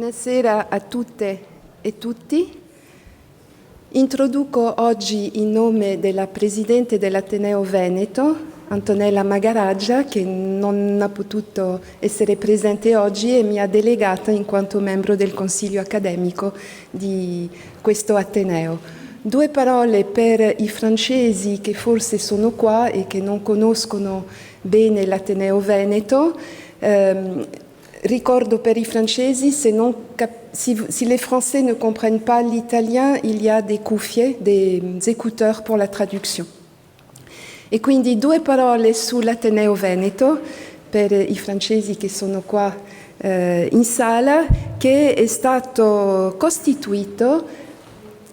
Buonasera a tutte e tutti. Introduco oggi in nome della Presidente dell'Ateneo Veneto, Antonella Magaraggia, che non ha potuto essere presente oggi e mi ha delegata in quanto membro del Consiglio accademico di questo Ateneo. Due parole per i francesi che forse sono qua e che non conoscono bene l'Ateneo Veneto. Ricordo per i francesi, si les Français ne comprennent pas l'italien, il y a des cuffie, des écouteurs pour la traduction. E quindi due parole sull'Ateneo Veneto per i francesi che sono qua in sala, che è stato costituito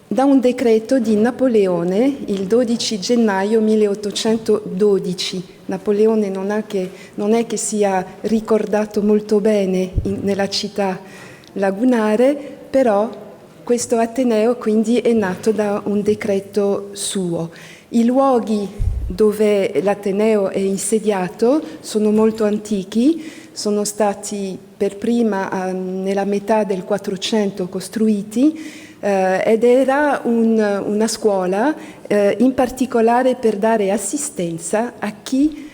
da un decreto di Napoleone il 12 gennaio 1812. Napoleone non è che sia ricordato molto bene nella città lagunare, però questo Ateneo quindi è nato da un decreto suo. I luoghi dove l'Ateneo è insediato sono molto antichi, sono stati per prima nella metà del 400 costruiti, ed era una scuola in particolare per dare assistenza a chi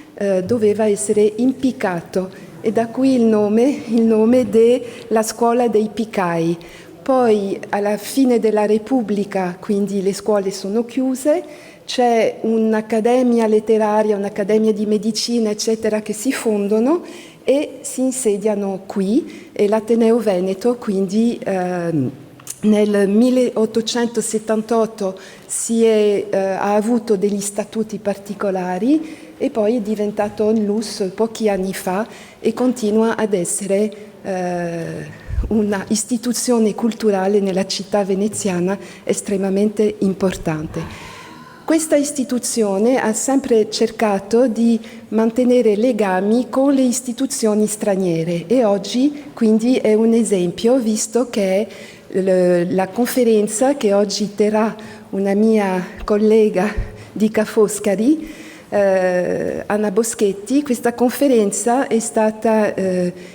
doveva essere impiccato, e da qui il nome della scuola dei piccai. Poi alla fine della Repubblica, quindi le scuole sono chiuse, c'è un'accademia letteraria, un'accademia di medicina, eccetera, che si fondono e si insediano qui, e l'Ateneo Veneto quindi nel 1878 ha avuto degli statuti particolari e poi è diventato un LUS pochi anni fa e continua ad essere una istituzione culturale nella città veneziana estremamente importante. Questa istituzione ha sempre cercato di mantenere legami con le istituzioni straniere e oggi quindi è un esempio, visto che la conferenza che oggi terrà una mia collega di Ca' Foscari, Anna Boschetti, questa conferenza è stata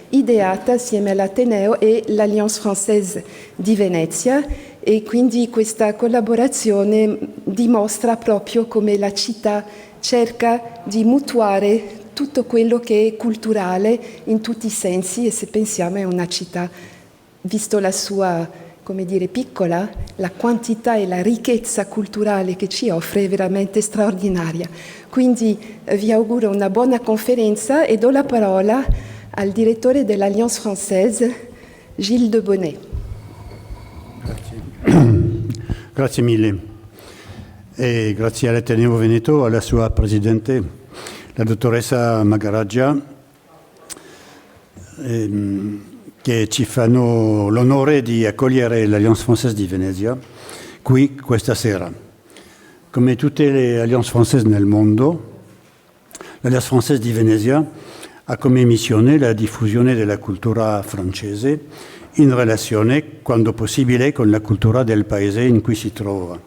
ideata assieme all'Ateneo e l'Alliance Française di Venezia, e quindi questa collaborazione dimostra proprio come la città cerca di mutuare tutto quello che è culturale in tutti i sensi, e se pensiamo è una città, visto la sua, come dire, piccola, la quantità e la ricchezza culturale che ci offre è veramente straordinaria. Quindi vi auguro una buona conferenza e do la parola al direttore dell'Alliance Française, Gilles de Bonnet. Grazie mille e grazie all'Ateneo Veneto, alla sua presidente, la dottoressa Magaraggia, che ci fanno l'onore di accogliere l'Alliance Française di Venezia qui questa sera. Come tutte le Allianze Française nel mondo, l'Alliance Française di Venezia ha come missione la diffusione della cultura francese in relazione, quando possibile, con la cultura del paese in cui si trova.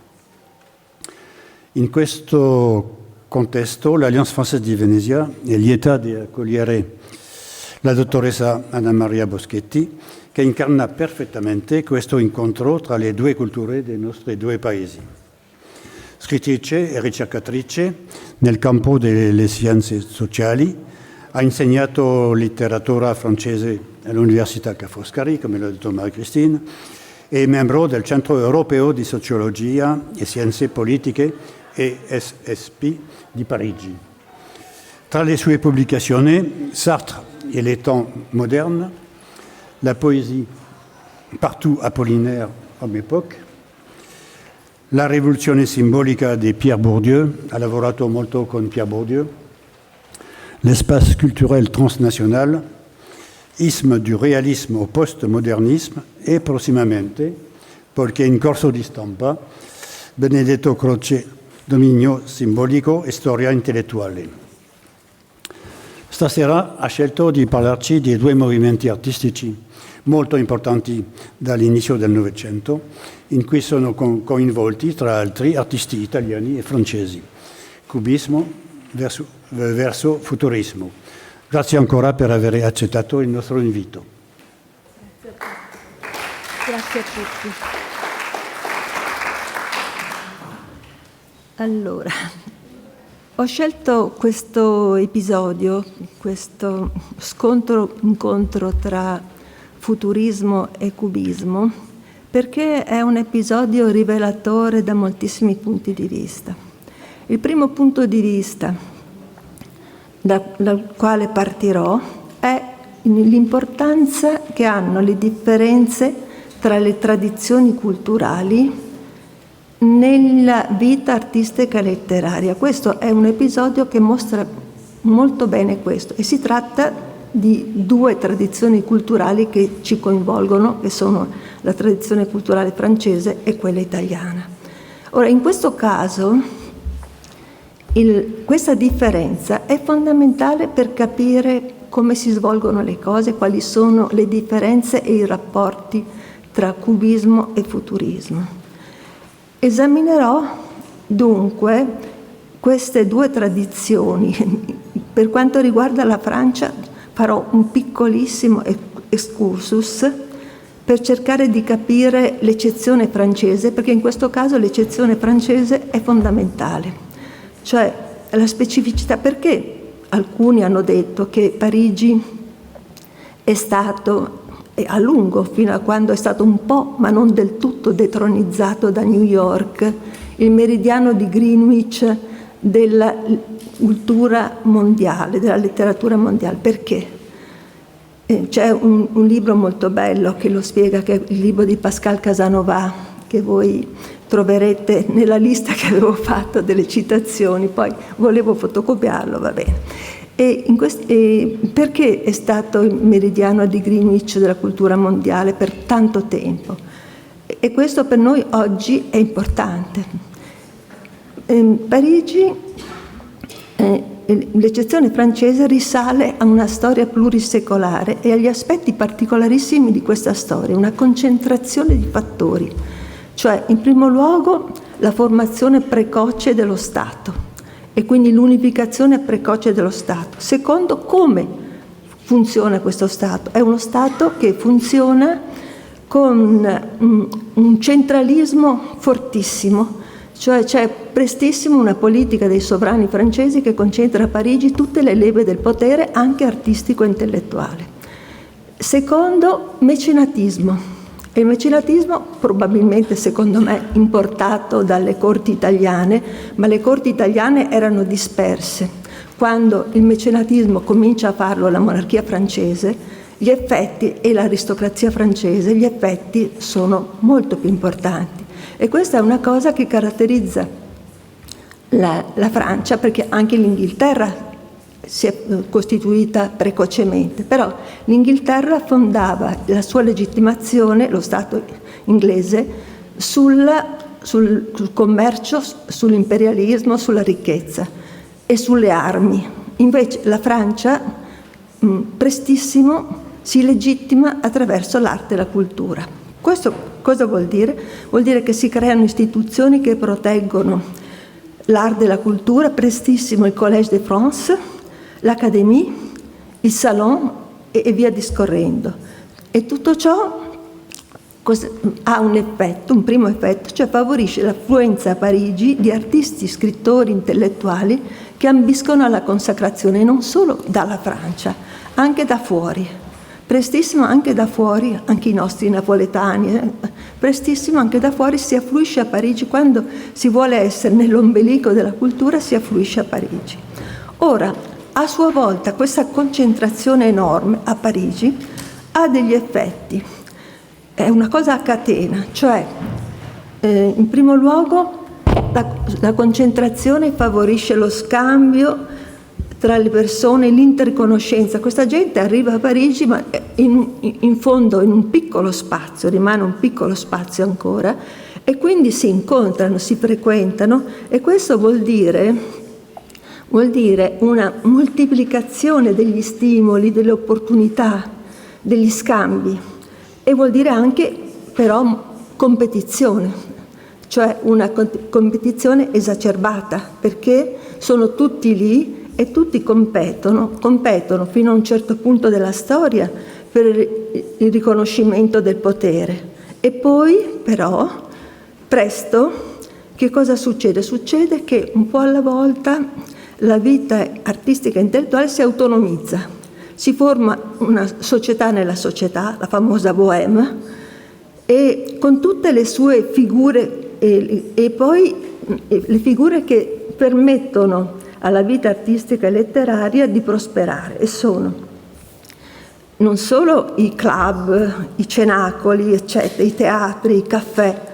In questo contesto, l'Alliance Française di Venezia è lieta di accogliere la dottoressa Anna Maria Boschetti, che incarna perfettamente questo incontro tra le due culture dei nostri due paesi. Scrittrice e ricercatrice nel campo delle scienze sociali, ha insegnato letteratura francese all'Università Ca' Foscari, come l'ha detto Marie-Christine, è membro del Centro Europeo di Sociologia e Scienze Politiche ESSP di Parigi. Tra le sue pubblicazioni, Sartre et les temps modernes, la poésie partout Apollinaire homme époque, la rivoluzione simbolica di Pierre Bourdieu, ha lavorato molto con Pierre Bourdieu, l'espace culturel transnational, isme du realisme au postmodernisme e prossimamente, perché in corso di stampa, Benedetto Croce, dominio simbolico e storia intellettuale. Stasera ha scelto di parlarci di due movimenti artistici molto importanti dall'inizio del Novecento, in cui sono coinvolti, tra altri, artisti italiani e francesi. Cubismo verso futurismo. Grazie ancora per aver accettato il nostro invito. Grazie a te. Grazie a tutti. Allora, ho scelto questo episodio, questo incontro tra futurismo e cubismo, perché è un episodio rivelatore da moltissimi punti di vista. Il primo punto di vista dal quale partirò è l'importanza che hanno le differenze tra le tradizioni culturali nella vita artistica e letteraria. Questo è un episodio che mostra molto bene questo, e si tratta di due tradizioni culturali che ci coinvolgono, che sono la tradizione culturale francese e quella italiana. Ora, in questo caso, questa differenza è fondamentale per capire come si svolgono le cose, quali sono le differenze e i rapporti tra cubismo e futurismo. Esaminerò dunque queste due tradizioni. Per quanto riguarda la Francia, farò un piccolissimo excursus per cercare di capire l'eccezione francese, perché in questo caso l'eccezione francese è fondamentale, cioè la specificità. Perché alcuni hanno detto che Parigi è stato a lungo, fino a quando è stato un po', ma non del tutto, detronizzato da New York, il meridiano di Greenwich della cultura mondiale, della letteratura mondiale. Perché? C'è un libro molto bello che lo spiega, che è il libro di Pascal Casanova, che voi troverete nella lista che avevo fatto delle citazioni, poi volevo fotocopiarlo, va bene. Perché è stato il meridiano di Greenwich della cultura mondiale per tanto tempo? E questo per noi oggi è importante. Parigi, l'eccezione francese, risale a una storia plurisecolare e agli aspetti particolarissimi di questa storia, una concentrazione di fattori, cioè in primo luogo la formazione precoce dello Stato, e quindi l'unificazione precoce dello Stato. Secondo, come funziona questo Stato? È uno Stato che funziona con un centralismo fortissimo, cioè c'è prestissimo una politica dei sovrani francesi che concentra a Parigi tutte le leve del potere, anche artistico e intellettuale. Secondo, mecenatismo. E il mecenatismo probabilmente, secondo me, importato dalle corti italiane, ma le corti italiane erano disperse. Quando il mecenatismo comincia a farlo la monarchia francese, gli effetti, e l'aristocrazia francese, gli effetti sono molto più importanti. E questa è una cosa che caratterizza la Francia, perché anche l'Inghilterra si è costituita precocemente, però l'Inghilterra fondava la sua legittimazione, lo Stato inglese, sul commercio, sull'imperialismo, sulla ricchezza e sulle armi. Invece la Francia, prestissimo, si legittima attraverso l'arte e la cultura. Questo cosa vuol dire? Vuol dire che si creano istituzioni che proteggono l'arte e la cultura, prestissimo il Collège de France, l'Académie, il Salon e via discorrendo. E tutto ciò ha un effetto, un primo effetto, cioè favorisce l'affluenza a Parigi di artisti, scrittori, intellettuali che ambiscono alla consacrazione, non solo dalla Francia, anche da fuori. Prestissimo anche da fuori, anche i nostri napoletani, prestissimo anche da fuori si affluisce a Parigi. Quando si vuole essere nell'ombelico della cultura si affluisce a Parigi. Ora, a sua volta questa concentrazione enorme a Parigi ha degli effetti, è una cosa a catena, cioè in primo luogo la concentrazione favorisce lo scambio tra le persone, l'interconoscenza. Questa gente arriva a Parigi, ma in fondo in un piccolo spazio, rimane un piccolo spazio ancora, e quindi si incontrano, si frequentano, e questo vuol dire una moltiplicazione degli stimoli, delle opportunità, degli scambi, e vuol dire anche però competizione, cioè una competizione esacerbata, perché sono tutti lì e tutti competono fino a un certo punto della storia per il riconoscimento del potere, E poi però presto che cosa succede? Succede che un po' alla volta la vita artistica e intellettuale si autonomizza, si forma una società nella società, la famosa bohème, e con tutte le sue figure e poi le figure che permettono alla vita artistica e letteraria di prosperare, e sono non solo i club, i cenacoli, eccetera, i teatri, i caffè,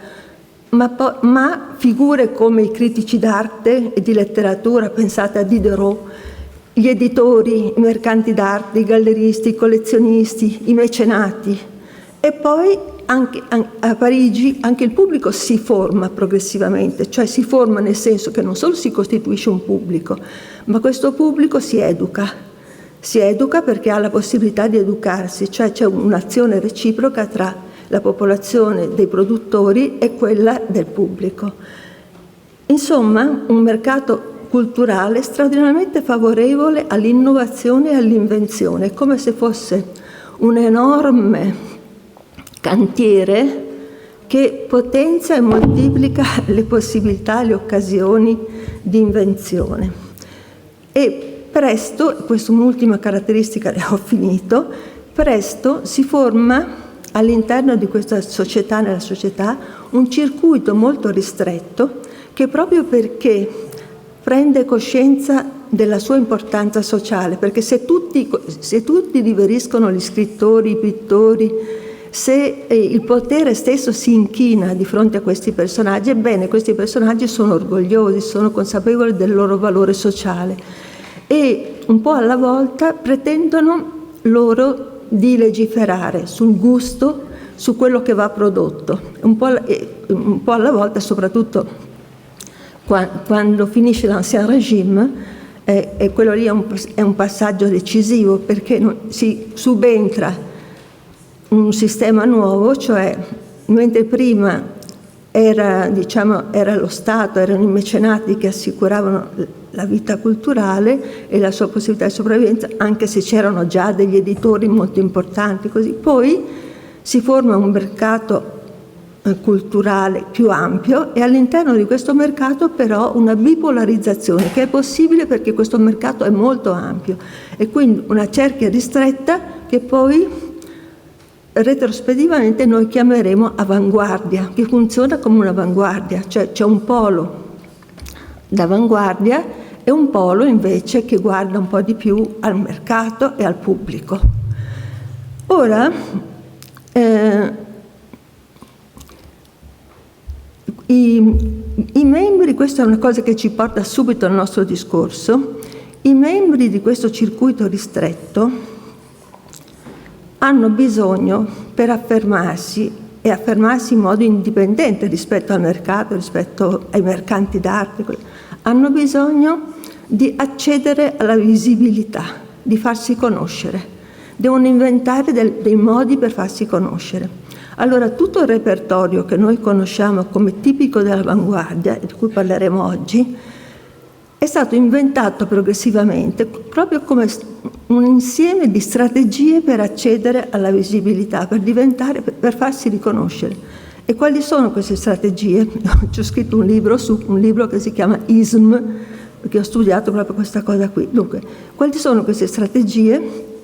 ma figure come i critici d'arte e di letteratura, pensate a Diderot, gli editori, i mercanti d'arte, i galleristi, i collezionisti, i mecenati. E poi anche a Parigi anche il pubblico si forma progressivamente, cioè si forma nel senso che non solo si costituisce un pubblico, ma questo pubblico si educa perché ha la possibilità di educarsi, cioè c'è un'azione reciproca tra la popolazione dei produttori e quella del pubblico. Insomma, un mercato culturale straordinariamente favorevole all'innovazione e all'invenzione, come se fosse un enorme cantiere che potenzia e moltiplica le possibilità, le occasioni di invenzione. E presto, questa è un'ultima caratteristica, ho finito, presto si forma all'interno di questa società, nella società, un circuito molto ristretto che proprio perché prende coscienza della sua importanza sociale, perché se tutti riveriscono gli scrittori, i pittori, se il potere stesso si inchina di fronte a questi personaggi, ebbene questi personaggi sono orgogliosi, sono consapevoli del loro valore sociale e un po' alla volta pretendono loro di legiferare sul gusto, su quello che va prodotto, un po' alla volta, soprattutto quando finisce l'Ancien Régime, e quello lì è un passaggio decisivo, perché si subentra un sistema nuovo, cioè mentre prima era lo Stato, erano i mecenati che assicuravano la vita culturale e la sua possibilità di sopravvivenza, anche se c'erano già degli editori molto importanti, così. Poi si forma un mercato culturale più ampio e all'interno di questo mercato però una bipolarizzazione che è possibile perché questo mercato è molto ampio e quindi una cerchia ristretta che poi retrospettivamente noi chiameremo avanguardia, che funziona come un'avanguardia, cioè c'è un polo d'avanguardia e un polo invece che guarda un po' di più al mercato e al pubblico. Ora, i membri, questa è una cosa che ci porta subito al nostro discorso, i membri di questo circuito ristretto hanno bisogno per affermarsi e affermarsi in modo indipendente rispetto al mercato, rispetto ai mercanti d'arte, hanno bisogno di accedere alla visibilità, di farsi conoscere, devono inventare dei modi per farsi conoscere. Allora tutto il repertorio che noi conosciamo come tipico dell'avanguardia, di cui parleremo oggi, è stato inventato progressivamente proprio come un insieme di strategie per accedere alla visibilità, per farsi riconoscere. E quali sono queste strategie? Ci ho scritto un libro che si chiama ISM, perché ho studiato proprio questa cosa qui. Dunque, quali sono queste strategie?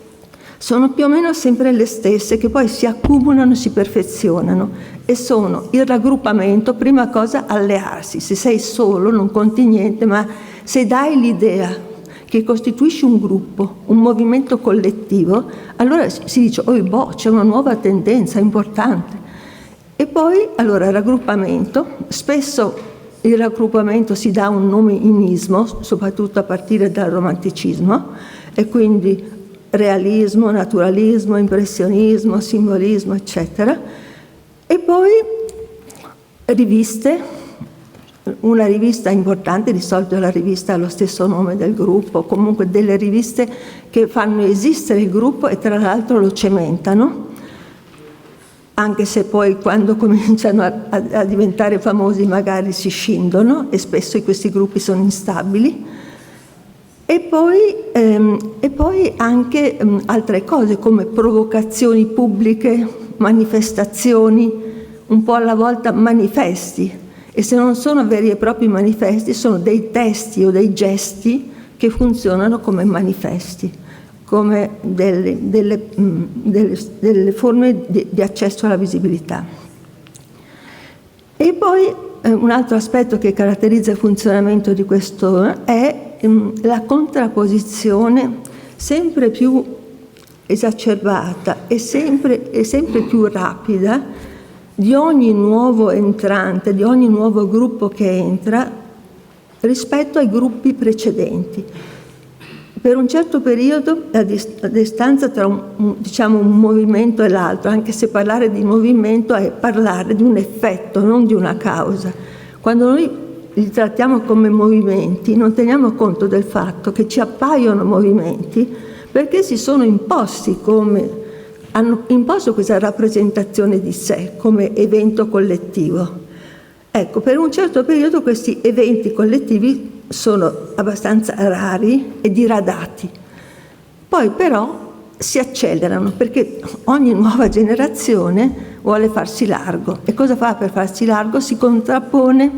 Sono più o meno sempre le stesse, che poi si accumulano e si perfezionano, e sono il raggruppamento, prima cosa allearsi, se sei solo non conti niente, ma se dai l'idea che costituisci un gruppo, un movimento collettivo, allora si dice, c'è una nuova tendenza importante. E poi, allora, raggruppamento, spesso il raggruppamento si dà un nome in ismo, soprattutto a partire dal romanticismo, e quindi realismo, naturalismo, impressionismo, simbolismo, eccetera. E poi riviste, una rivista importante, di solito la rivista ha lo stesso nome del gruppo, comunque delle riviste che fanno esistere il gruppo e tra l'altro lo cementano, anche se poi quando cominciano a diventare famosi magari si scindono e spesso questi gruppi sono instabili. E poi anche altre cose come provocazioni pubbliche, manifestazioni, un po' alla volta manifesti, e se non sono veri e propri manifesti sono dei testi o dei gesti che funzionano come manifesti, come delle forme di accesso alla visibilità. E poi un altro aspetto che caratterizza il funzionamento di questo è la contrapposizione sempre più esacerbata e sempre più rapida di ogni nuovo entrante, di ogni nuovo gruppo che entra rispetto ai gruppi precedenti. Per un certo periodo la distanza tra un movimento e l'altro, anche se parlare di movimento è parlare di un effetto, non di una causa. Quando noi li trattiamo come movimenti, non teniamo conto del fatto che ci appaiono movimenti perché si sono imposti hanno imposto questa rappresentazione di sé come evento collettivo. Ecco, per un certo periodo questi eventi collettivi sono abbastanza rari e diradati. Poi però si accelerano perché ogni nuova generazione vuole farsi largo. E cosa fa per farsi largo? Si contrappone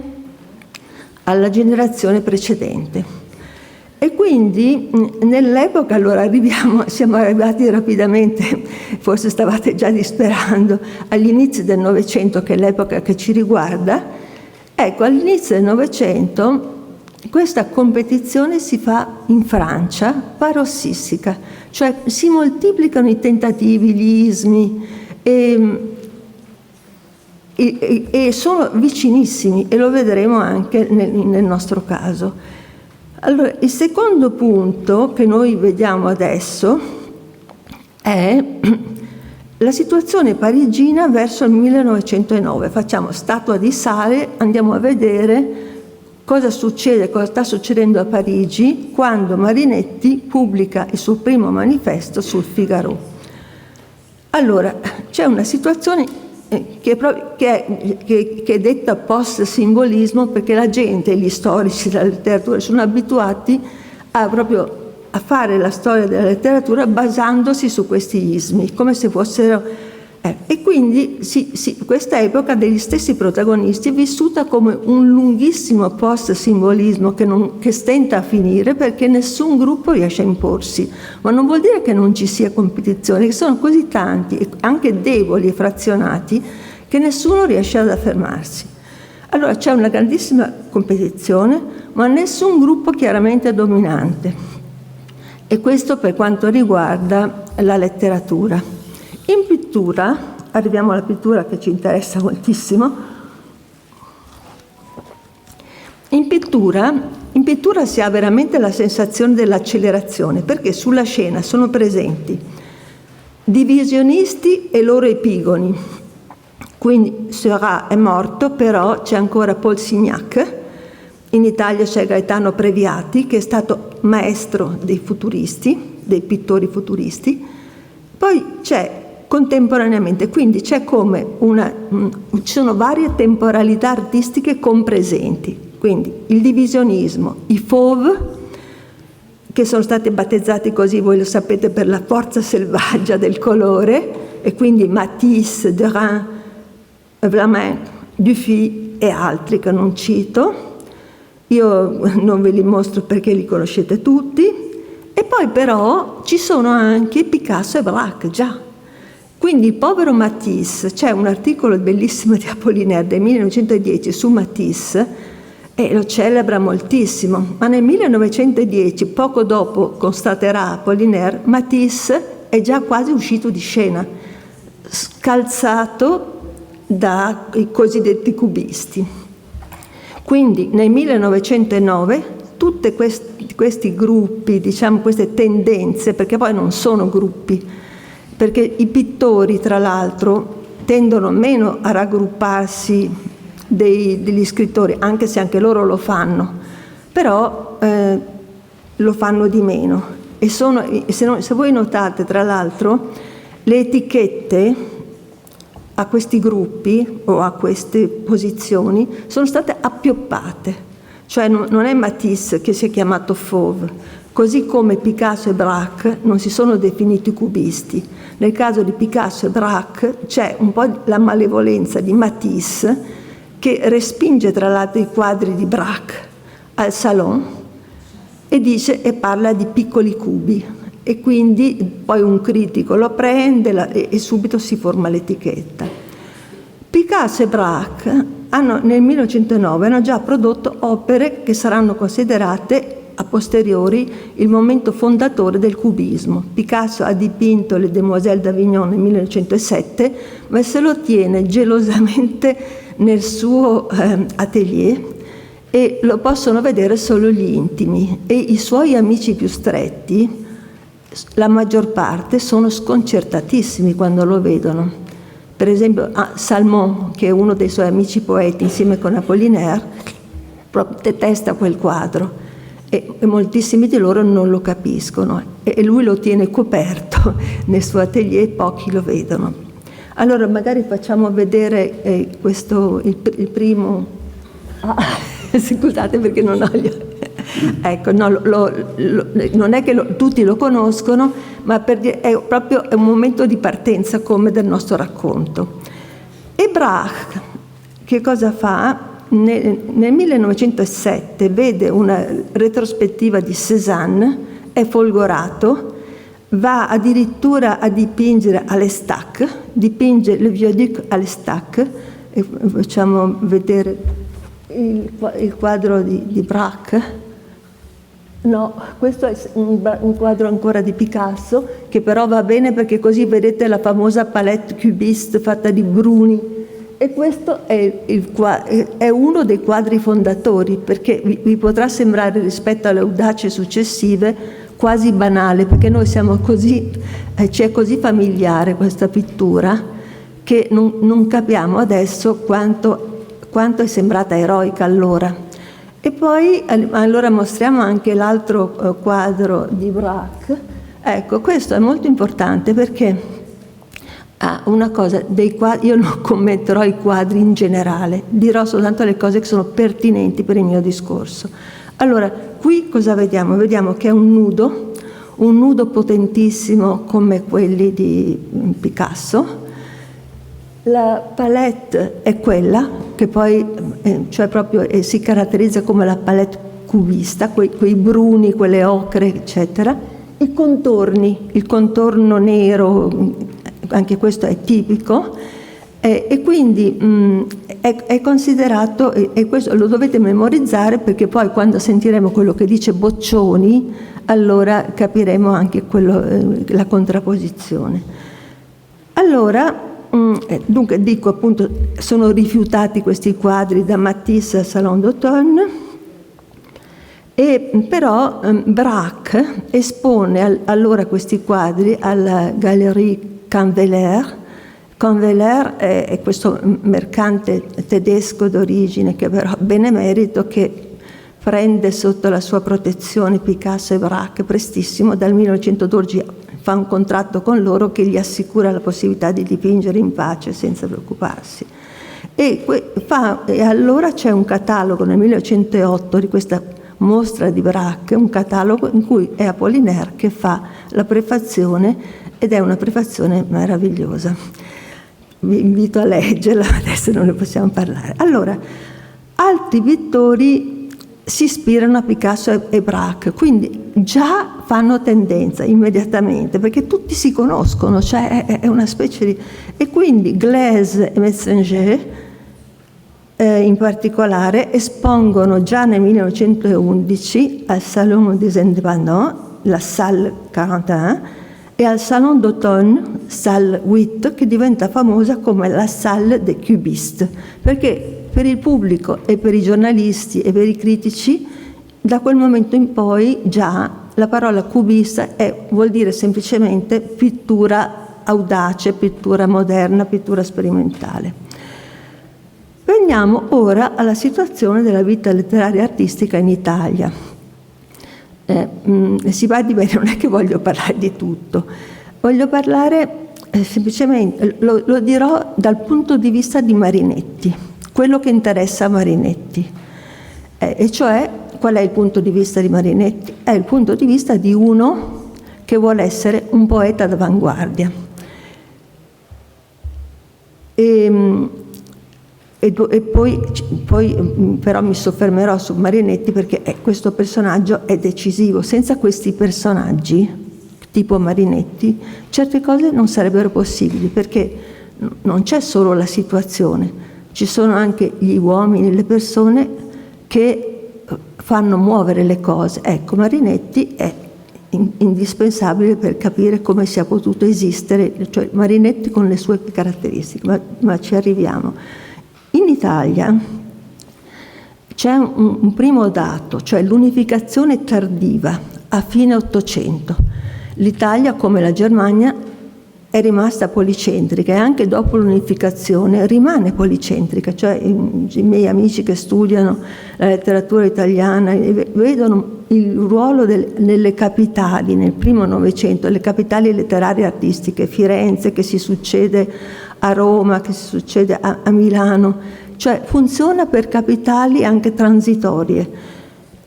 alla generazione precedente. E quindi nell'epoca, allora siamo arrivati rapidamente, forse stavate già disperando, agli inizi del Novecento, che è l'epoca che ci riguarda. Ecco, all'inizio del Novecento questa competizione si fa in Francia parossistica, cioè si moltiplicano i tentativi, gli ismi e sono vicinissimi, e lo vedremo anche nel nostro caso. Allora, il secondo punto che noi vediamo adesso è la situazione parigina verso il 1909. Facciamo statua di sale, andiamo a vedere cosa succede, cosa sta succedendo a Parigi quando Marinetti pubblica il suo primo manifesto sul Figaro. Allora, c'è una situazione che è detta post-simbolismo, perché la gente, gli storici della letteratura, sono abituati a fare la storia della letteratura basandosi su questi ismi, come se fossero... E quindi questa epoca degli stessi protagonisti è vissuta come un lunghissimo post-simbolismo che stenta a finire perché nessun gruppo riesce a imporsi. Ma non vuol dire che non ci sia competizione, che sono così tanti, anche deboli e frazionati, che nessuno riesce ad affermarsi. Allora c'è una grandissima competizione, ma nessun gruppo chiaramente dominante. E questo per quanto riguarda la letteratura. In pittura, arriviamo alla pittura che ci interessa moltissimo, in pittura si ha veramente la sensazione dell'accelerazione, perché sulla scena sono presenti divisionisti e loro epigoni. Quindi Seurat è morto, però c'è ancora Paul Signac, in Italia c'è Gaetano Previati, che è stato maestro dei futuristi, dei pittori futuristi. Poi c'è contemporaneamente, quindi c'è come ci sono varie temporalità artistiche compresenti, quindi il divisionismo, i fauve, che sono stati battezzati così, voi lo sapete, per la forza selvaggia del colore, e quindi Matisse, Derain, Vlamin, Dufy e altri che non cito. Io non ve li mostro perché li conoscete tutti. E poi però ci sono anche Picasso e Braque, già. Quindi il povero Matisse, c'è un articolo bellissimo di Apollinaire del 1910 su Matisse e lo celebra moltissimo, ma nel 1910, poco dopo constaterà Apollinaire, Matisse è già quasi uscito di scena, scalzato dai cosiddetti cubisti. Quindi nel 1909 tutti questi gruppi, diciamo queste tendenze, perché poi non sono gruppi, perché i pittori, tra l'altro, tendono meno a raggrupparsi degli scrittori, anche se anche loro lo fanno, però lo fanno di meno. E se voi notate, tra l'altro, le etichette a questi gruppi o a queste posizioni sono state appioppate. Cioè non è Matisse che si è chiamato Fauve, Così come Picasso e Braque non si sono definiti cubisti. Nel caso di Picasso e Braque c'è un po' la malevolenza di Matisse, che respinge tra l'altro i quadri di Braque al Salon e parla di piccoli cubi, e quindi poi un critico lo prende e subito si forma l'etichetta. Picasso e Braque nel 1909 hanno già prodotto opere che saranno considerate a posteriori il momento fondatore del cubismo. Picasso ha dipinto le Demoiselles d'Avignon nel 1907, ma se lo tiene gelosamente nel suo atelier, e lo possono vedere solo gli intimi, e i suoi amici più stretti, la maggior parte, sono sconcertatissimi quando lo vedono. Per esempio Salmon, che è uno dei suoi amici poeti insieme con Apollinaire, proprio detesta quel quadro, e moltissimi di loro non lo capiscono, e lui lo tiene coperto nel suo atelier e pochi lo vedono. Allora magari facciamo vedere il primo. Scusate perché non ho gli. Ecco, no, non è che tutti lo conoscono, ma per dire, è un momento di partenza come del nostro racconto. E Braque che cosa fa? Nel 1907 vede una retrospettiva di Cézanne, è folgorato, va addirittura a dipingere a l'Estaque, dipinge Le Viaduc a l'Estaque, e facciamo vedere il quadro di Braque. No, questo è un quadro ancora di Picasso, che però va bene perché così vedete la famosa palette cubiste fatta di bruni, e questo è uno dei quadri fondatori, perché vi potrà sembrare rispetto alle audaci successive quasi banale, perché noi siamo così, ci è così familiare questa pittura che non capiamo adesso quanto è sembrata eroica allora. E poi allora mostriamo anche l'altro quadro di Braque. Ecco, questo è molto importante perché una cosa, io non commenterò i quadri in generale, dirò soltanto le cose che sono pertinenti per il mio discorso. Allora, qui cosa vediamo? Vediamo che è un nudo potentissimo come quelli di Picasso. La palette è quella che poi cioè proprio si caratterizza come la palette cubista, quei bruni, quelle ocre, eccetera. I contorni, il contorno nero, anche questo è tipico, e quindi è considerato, e questo lo dovete memorizzare perché poi quando sentiremo quello che dice Boccioni, allora capiremo anche la contrapposizione. Allora, dunque dico appunto, sono rifiutati questi quadri da Matisse al Salon d'Automne, e però Braque espone allora questi quadri alla Galerie Canveller. Canveller è questo mercante tedesco d'origine, che però benemerito, che prende sotto la sua protezione Picasso e Braque prestissimo. Dal 1912 fa un contratto con loro che gli assicura la possibilità di dipingere in pace senza preoccuparsi. E allora c'è un catalogo nel 1908 di questa mostra di Braque, un catalogo in cui è Apollinaire che fa la prefazione, ed è una prefazione meravigliosa. Vi invito a leggerla, adesso non ne possiamo parlare. Allora, altri pittori si ispirano a Picasso e Braque, quindi già fanno tendenza immediatamente, perché tutti si conoscono, cioè è una specie di. E quindi Glaise e Metzinger in particolare espongono già nel 1911 al Salon des Indépendants, la Salle 41, e al Salon d'automne, Salle 8, che diventa famosa come la Salle des Cubistes, perché per il pubblico e per i giornalisti e per i critici, da quel momento in poi già la parola cubista vuol dire semplicemente pittura audace, pittura moderna, pittura sperimentale. Veniamo ora alla situazione della vita letteraria e artistica in Italia. Si va di bene, non è che voglio parlare di tutto, voglio parlare semplicemente, lo dirò dal punto di vista di Marinetti, quello che interessa a Marinetti, e cioè qual è il punto di vista di Marinetti? È il punto di vista di uno che vuole essere un poeta d'avanguardia. E poi però mi soffermerò su Marinetti perché questo personaggio è decisivo. Senza questi personaggi, tipo Marinetti, certe cose non sarebbero possibili, perché non c'è solo la situazione, ci sono anche gli uomini, le persone che fanno muovere le cose. Ecco, Marinetti è indispensabile per capire come sia potuto esistere, cioè Marinetti con le sue caratteristiche, ma ci arriviamo. In Italia c'è un primo dato, cioè l'unificazione tardiva a fine Ottocento. L'Italia, come la Germania, è rimasta policentrica e anche dopo l'unificazione rimane policentrica, cioè i miei amici che studiano la letteratura italiana vedono il ruolo nelle capitali, nel primo Novecento, le capitali letterarie e artistiche, Firenze che si succede a Roma, che si succede a Milano, cioè funziona per capitali anche transitorie.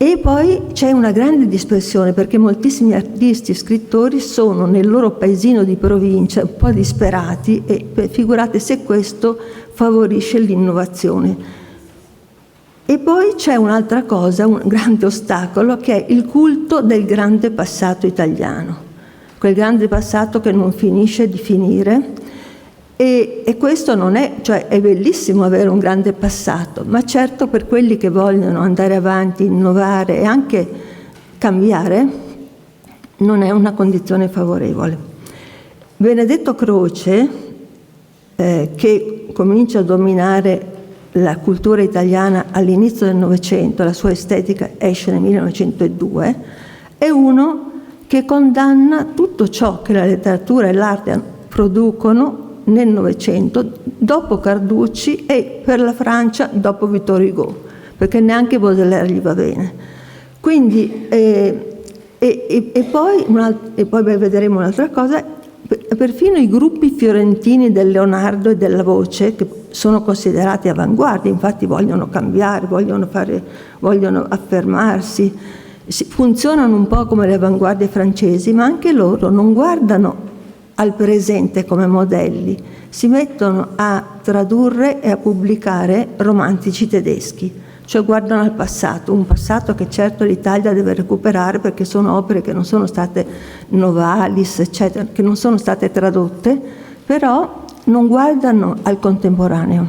E poi c'è una grande dispersione perché moltissimi artisti e scrittori sono nel loro paesino di provincia un po' disperati e figurate se questo favorisce l'innovazione. E poi c'è un'altra cosa, un grande ostacolo, che è il culto del grande passato italiano, quel grande passato che non finisce di finire. E questo non è, cioè è bellissimo avere un grande passato, ma certo per quelli che vogliono andare avanti, innovare e anche cambiare, non è una condizione favorevole. Benedetto Croce, che comincia a dominare la cultura italiana all'inizio del Novecento, la sua estetica esce nel 1902, è uno che condanna tutto ciò che la letteratura e l'arte producono nel Novecento, dopo Carducci e per la Francia dopo Victor Hugo, perché neanche Baudelaire gli va bene. Quindi, poi vedremo un'altra cosa, perfino i gruppi fiorentini del Leonardo e della Voce, che sono considerati avanguardia, infatti vogliono cambiare, vogliono affermarsi, funzionano un po' come le avanguardie francesi, ma anche loro non guardano al presente come modelli, si mettono a tradurre e a pubblicare romantici tedeschi, cioè guardano al passato, un passato che certo l'Italia deve recuperare perché sono opere che non sono state Novalis, eccetera, che non sono state tradotte, però non guardano al contemporaneo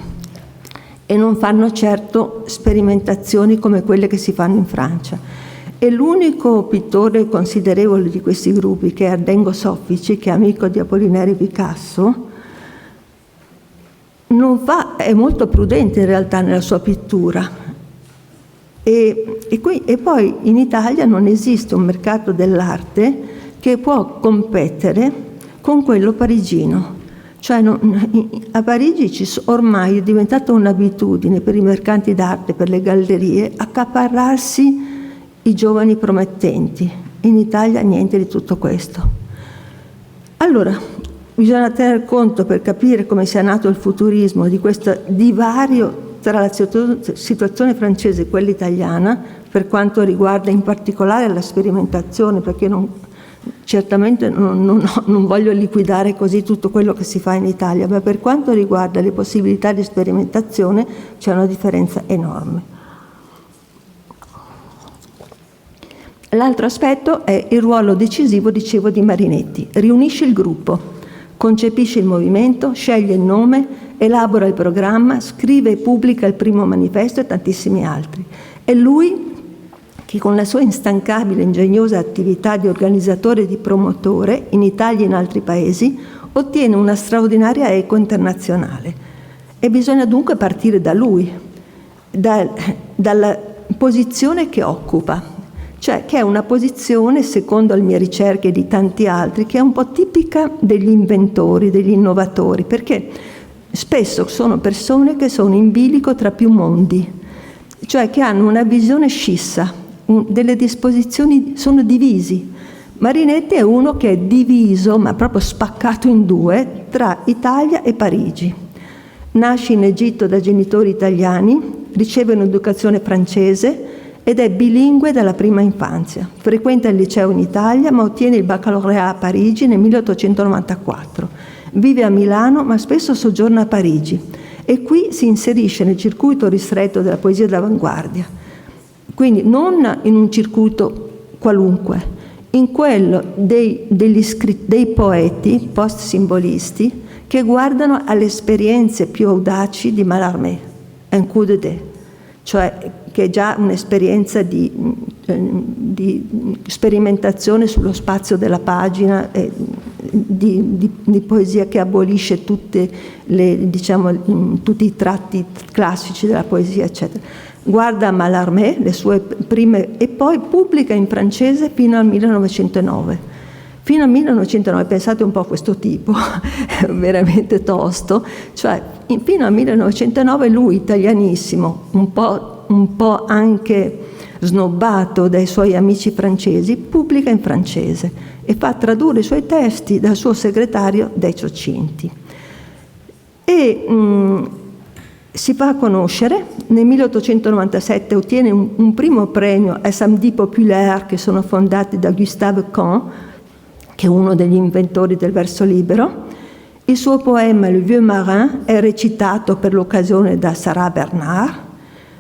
e non fanno certo sperimentazioni come quelle che si fanno in Francia. E l'unico pittore considerevole di questi gruppi, che è Ardengo Soffici, che è amico di Apollinare Picasso, è molto prudente in realtà nella sua pittura. E poi in Italia non esiste un mercato dell'arte che può competere con quello parigino. Cioè a Parigi ormai è diventata un'abitudine per i mercanti d'arte, per le gallerie, accaparrarsi i giovani promettenti. In Italia niente di tutto questo. Allora, bisogna tener conto, per capire come sia nato il futurismo, di questo divario tra la situazione francese e quella italiana, per quanto riguarda in particolare la sperimentazione, perché certamente non voglio liquidare così tutto quello che si fa in Italia, ma per quanto riguarda le possibilità di sperimentazione c'è una differenza enorme. L'altro aspetto è il ruolo decisivo, dicevo, di Marinetti. Riunisce il gruppo, concepisce il movimento, sceglie il nome, elabora il programma, scrive e pubblica il primo manifesto e tantissimi altri. È lui che con la sua instancabile e ingegnosa attività di organizzatore e di promotore, in Italia e in altri paesi, ottiene una straordinaria eco internazionale. E bisogna dunque partire da lui, dalla posizione che occupa, cioè che è una posizione, secondo le mie ricerche e di tanti altri, che è un po' tipica degli inventori, degli innovatori, perché spesso sono persone che sono in bilico tra più mondi, cioè che hanno una visione scissa, delle disposizioni, sono divisi. Marinetti è uno che è diviso, ma proprio spaccato in due, tra Italia e Parigi. Nasce in Egitto da genitori italiani, riceve un'educazione francese ed è bilingue dalla prima infanzia. Frequenta il liceo in Italia, ma ottiene il baccalaureato a Parigi nel 1894. Vive a Milano, ma spesso soggiorna a Parigi e qui si inserisce nel circuito ristretto della poesia d'avanguardia. Quindi non in un circuito qualunque, in quello dei poeti post-simbolisti che guardano alle esperienze più audaci di Mallarmé, un coup de dé, cioè che è già un'esperienza di sperimentazione sullo spazio della pagina, di poesia che abolisce tutti i tratti classici della poesia, eccetera. Guarda Mallarmé, le sue prime, e poi pubblica in francese fino al 1909. Fino al 1909, pensate un po' a questo tipo, è veramente tosto, cioè fino al 1909 lui, italianissimo, un po' anche snobbato dai suoi amici francesi, pubblica in francese e fa tradurre i suoi testi dal suo segretario Decio Cinti. E si fa conoscere, nel 1897 ottiene un primo premio ai Samedi Populaires che sono fondati da Gustave Caen, che è uno degli inventori del verso libero. Il suo poema Le Vieux Marin è recitato per l'occasione da Sarah Bernard.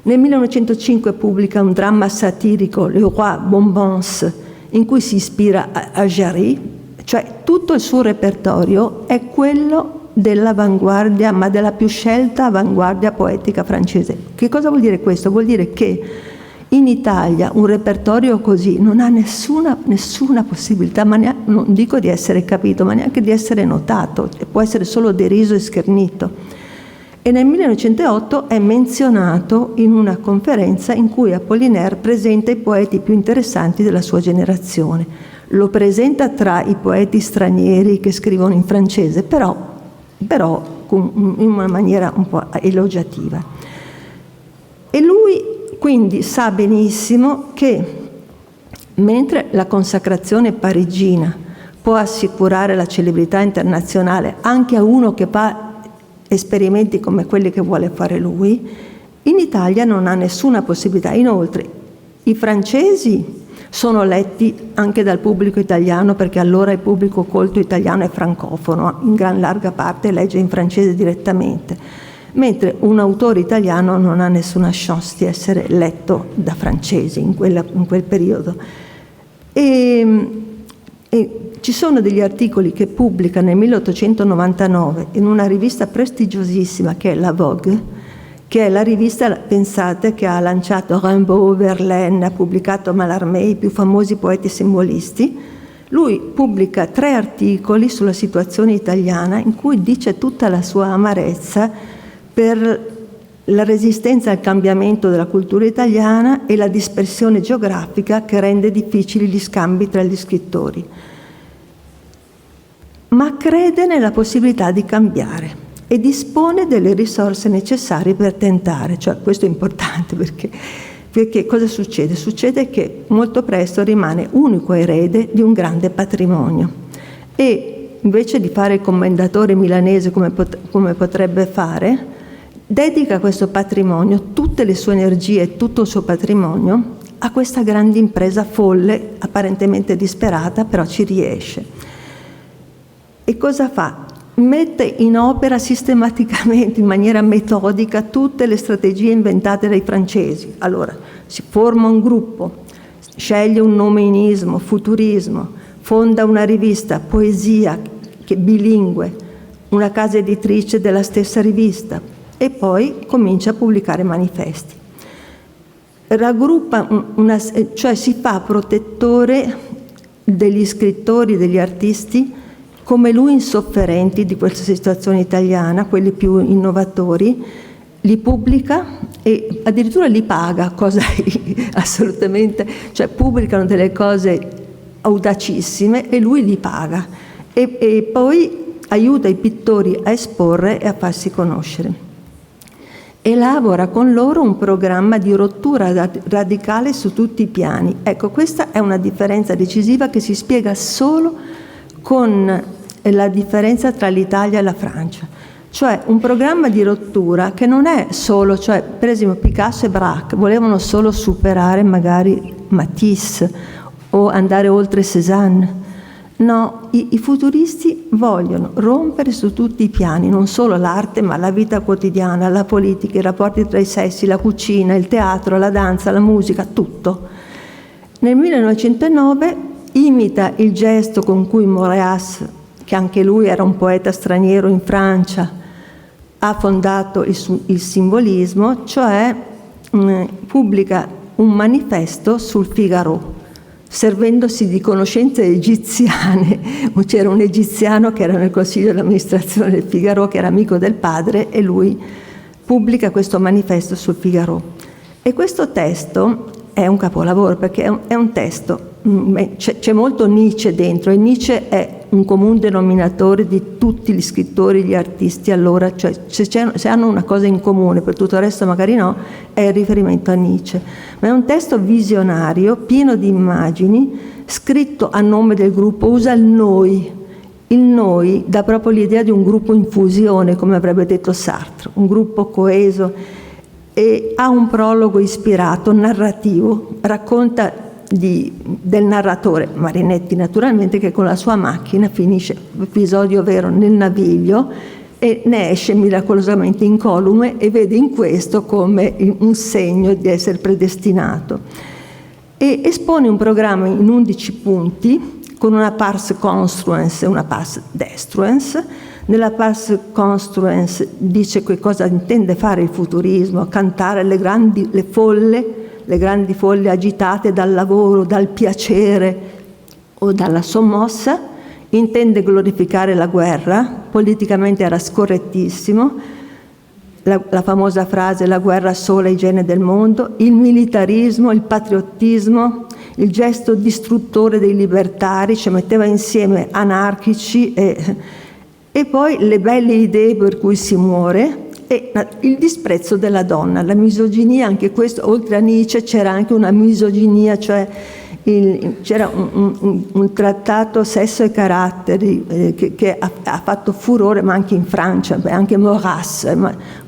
Nel 1905 pubblica un dramma satirico, Le Roi Bonbons, in cui si ispira a Jarry, cioè tutto il suo repertorio è quello dell'avanguardia, ma della più scelta avanguardia poetica francese. Che cosa vuol dire questo? Vuol dire che in Italia un repertorio così non ha nessuna possibilità, ma non dico di essere capito, ma neanche di essere notato, può essere solo deriso e schernito. E nel 1908 è menzionato in una conferenza in cui Apollinaire presenta i poeti più interessanti della sua generazione. Lo presenta tra i poeti stranieri che scrivono in francese, però in una maniera un po' elogiativa. E lui quindi sa benissimo che mentre la consacrazione parigina può assicurare la celebrità internazionale anche a uno che fa esperimenti come quelli che vuole fare lui, in Italia non ha nessuna possibilità. Inoltre i francesi sono letti anche dal pubblico italiano, perché allora il pubblico colto italiano è francofono, in gran larga parte legge in francese direttamente, mentre un autore italiano non ha nessuna chance di essere letto da francesi in quel periodo. E ci sono degli articoli che pubblica nel 1899 in una rivista prestigiosissima che è La Vogue, che è la rivista, pensate, che ha lanciato Rimbaud, Verlaine, ha pubblicato Mallarmé, i più famosi poeti simbolisti. Lui pubblica 3 articoli sulla situazione italiana in cui dice tutta la sua amarezza per la resistenza al cambiamento della cultura italiana e la dispersione geografica che rende difficili gli scambi tra gli scrittori. Ma crede nella possibilità di cambiare e dispone delle risorse necessarie per tentare. Cioè, questo è importante perché cosa succede? Succede che molto presto rimane unico erede di un grande patrimonio e invece di fare il commendatore milanese come potrebbe fare, dedica questo patrimonio, tutte le sue energie e tutto il suo patrimonio a questa grande impresa folle, apparentemente disperata, però ci riesce. E cosa fa? Mette in opera sistematicamente, in maniera metodica, tutte le strategie inventate dai francesi. Allora, si forma un gruppo, sceglie un nome in ismo, futurismo, fonda una rivista, poesia, che è bilingue, una casa editrice della stessa rivista e poi comincia a pubblicare manifesti. Raggruppa, cioè si fa protettore degli scrittori, degli artisti, come lui insofferenti di questa situazione italiana, quelli più innovatori, li pubblica e addirittura li paga, cosa assolutamente, cioè pubblicano delle cose audacissime e lui li paga e poi aiuta i pittori a esporre e a farsi conoscere. Elabora con loro un programma di rottura radicale su tutti i piani. Ecco, questa è una differenza decisiva che si spiega solo con la differenza tra l'Italia e la Francia. cioè un programma di rottura che non è solo, cioè per esempio Picasso e Braque volevano solo superare magari Matisse o andare oltre Cézanne. No, i futuristi vogliono rompere su tutti i piani, non solo l'arte, ma la vita quotidiana, la politica, i rapporti tra i sessi, la cucina, il teatro, la danza, la musica, tutto. Nel 1909 imita il gesto con cui Moreas, che anche lui era un poeta straniero in Francia, ha fondato il simbolismo, cioè pubblica un manifesto sul Figaro, servendosi di conoscenze egiziane. C'era un egiziano che era nel consiglio di amministrazione del Figaro, che era amico del padre, e lui pubblica questo manifesto sul Figaro. E questo testo è un capolavoro, perché è un testo, c'è molto Nietzsche dentro, e Nietzsche è un comune denominatore di tutti gli scrittori, gli artisti allora, cioè se hanno una cosa in comune, per tutto il resto magari no, è il riferimento a Nietzsche. Ma è un testo visionario, pieno di immagini, scritto a nome del gruppo, usa il noi. Il noi dà proprio l'idea di un gruppo in fusione, come avrebbe detto Sartre, un gruppo coeso, e ha un prologo ispirato, narrativo, racconta del narratore, Marinetti naturalmente, che con la sua macchina finisce, episodio vero, nel Naviglio e ne esce miracolosamente incolume, e vede in questo come un segno di essere predestinato. E espone un programma in 11 punti con una pars construens e una pars destruens. Nella pars construens dice che cosa intende fare il futurismo: cantare le grandi folle agitate dal lavoro, dal piacere o dalla sommossa. Intende glorificare la guerra, politicamente era scorrettissimo, la famosa frase "la guerra sola è igiene del mondo", il militarismo, il patriottismo, il gesto distruttore dei libertari, cioè metteva insieme anarchici e poi le belle idee per cui si muore, e il disprezzo della donna, la misoginia. Anche questo, oltre a Nietzsche c'era anche una misoginia, cioè c'era un trattato Sesso e caratteri che ha fatto furore, ma anche in Francia, anche Maurras,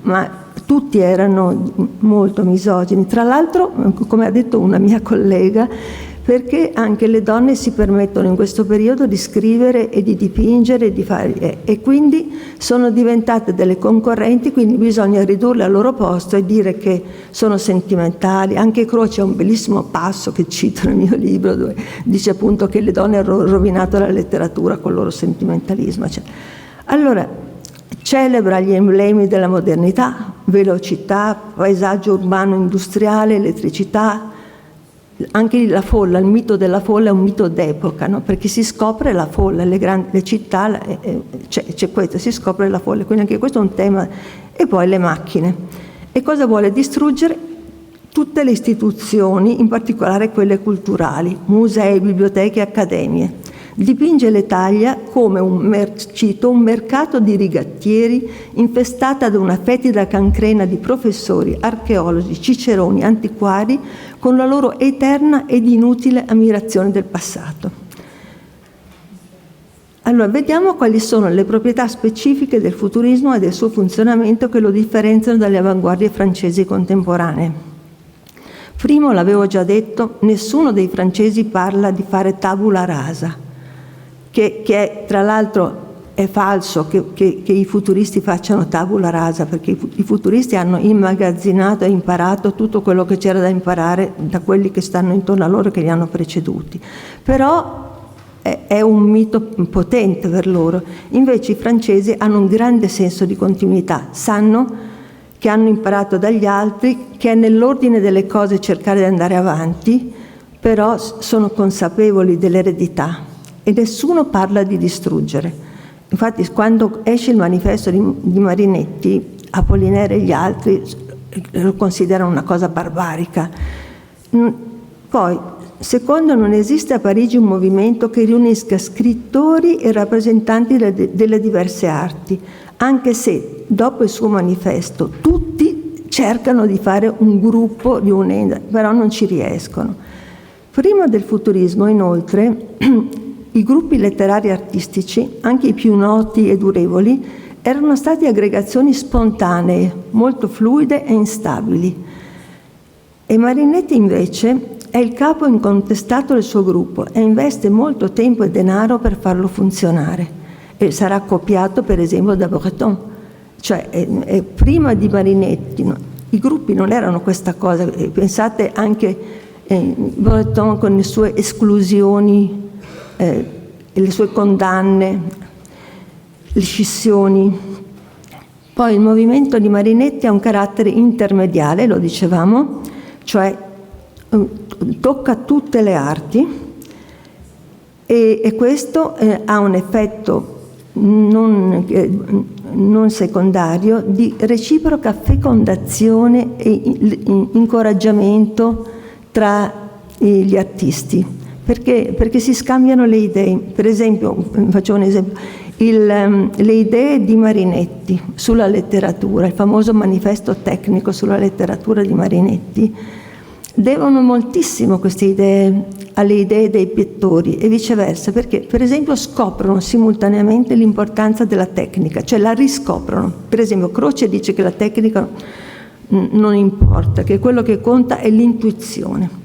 ma tutti erano molto misogini. Tra l'altro, come ha detto una mia collega, perché anche le donne si permettono in questo periodo di scrivere e di dipingere e di fare, e quindi sono diventate delle concorrenti, quindi bisogna ridurle al loro posto e dire che sono sentimentali. Anche Croce ha un bellissimo passo che cito nel mio libro, dove dice appunto che le donne hanno rovinato la letteratura col loro sentimentalismo. Allora, celebra gli emblemi della modernità: velocità, paesaggio urbano industriale, elettricità. Anche la folla, il mito della folla è un mito d'epoca, no? Perché si scopre la folla, le città, c'è questo, si scopre la folla, quindi anche questo è un tema. E poi le macchine. E cosa vuole distruggere? Tutte le istituzioni, in particolare quelle culturali, musei, biblioteche, accademie. Dipinge l'Italia come un mercato di rigattieri infestata da una fetida cancrena di professori, archeologi, ciceroni, antiquari, con la loro eterna ed inutile ammirazione del passato. Allora, vediamo quali sono le proprietà specifiche del futurismo e del suo funzionamento che lo differenziano dalle avanguardie francesi contemporanee. Primo, l'avevo già detto, nessuno dei francesi parla di fare tabula rasa, che è, tra l'altro è falso che i futuristi facciano tabula rasa, perché i futuristi hanno immagazzinato e imparato tutto quello che c'era da imparare da quelli che stanno intorno a loro e che li hanno preceduti. Però è un mito potente per loro. Invece i francesi hanno un grande senso di continuità, sanno che hanno imparato dagli altri, che è nell'ordine delle cose cercare di andare avanti, però sono consapevoli dell'eredità. E nessuno parla di distruggere. Infatti quando esce il manifesto di Marinetti, Apollinaire e gli altri lo considerano una cosa barbarica. Poi, secondo, non esiste a Parigi un movimento che riunisca scrittori e rappresentanti delle diverse arti, anche se dopo il suo manifesto tutti cercano di fare un gruppo riunendo, però non ci riescono. Prima del futurismo, inoltre, i gruppi letterari artistici, anche i più noti e durevoli, erano state aggregazioni spontanee, molto fluide e instabili. E Marinetti invece è il capo incontestato del suo gruppo e investe molto tempo e denaro per farlo funzionare. E sarà copiato per esempio da Breton. Cioè, prima di Marinetti i gruppi non erano questa cosa. Pensate anche Breton con le sue esclusioni, le sue condanne, le scissioni. Poi il movimento di Marinetti ha un carattere intermediale, lo dicevamo, cioè tocca tutte le arti e questo ha un effetto non secondario di reciproca fecondazione e incoraggiamento tra gli artisti, perché si scambiano le idee. Per esempio, faccio un esempio, le idee di Marinetti sulla letteratura, il famoso manifesto tecnico sulla letteratura di Marinetti, devono moltissimo queste idee alle idee dei pittori e viceversa, perché per esempio scoprono simultaneamente l'importanza della tecnica, cioè la riscoprono. Per esempio Croce dice che la tecnica non importa, che quello che conta è l'intuizione.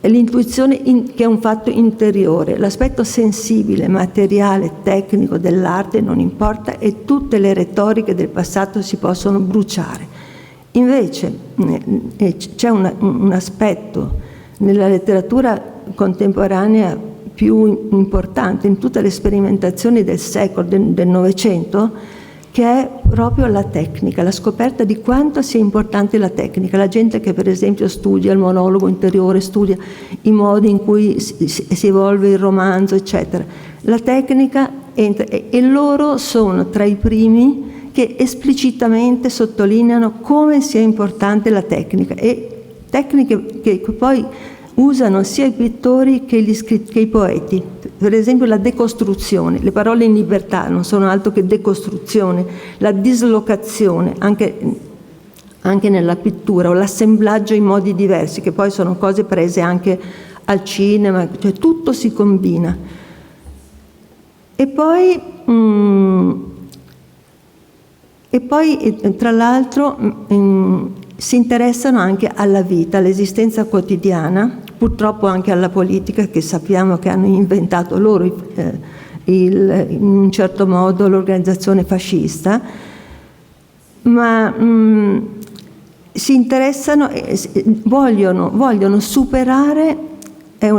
È l'intuizione che è un fatto interiore, l'aspetto sensibile, materiale, tecnico dell'arte non importa e tutte le retoriche del passato si possono bruciare. Invece c'è un aspetto nella letteratura contemporanea più importante in tutte le sperimentazioni del secolo, del Novecento, che è proprio la tecnica, la scoperta di quanto sia importante la tecnica. La gente che per esempio studia il monologo interiore, studia i modi in cui si evolve il romanzo, eccetera. La tecnica entra e loro sono tra i primi che esplicitamente sottolineano come sia importante la tecnica, e tecniche che poi usano sia i pittori che i poeti. Per esempio la decostruzione, le parole in libertà non sono altro che decostruzione, la dislocazione anche nella pittura, o l'assemblaggio in modi diversi, che poi sono cose prese anche al cinema, cioè tutto si combina. E poi tra l'altro si interessano anche alla vita, all'esistenza quotidiana, purtroppo anche alla politica, che sappiamo che hanno inventato loro in un certo modo l'organizzazione fascista, ma si interessano e vogliono superare,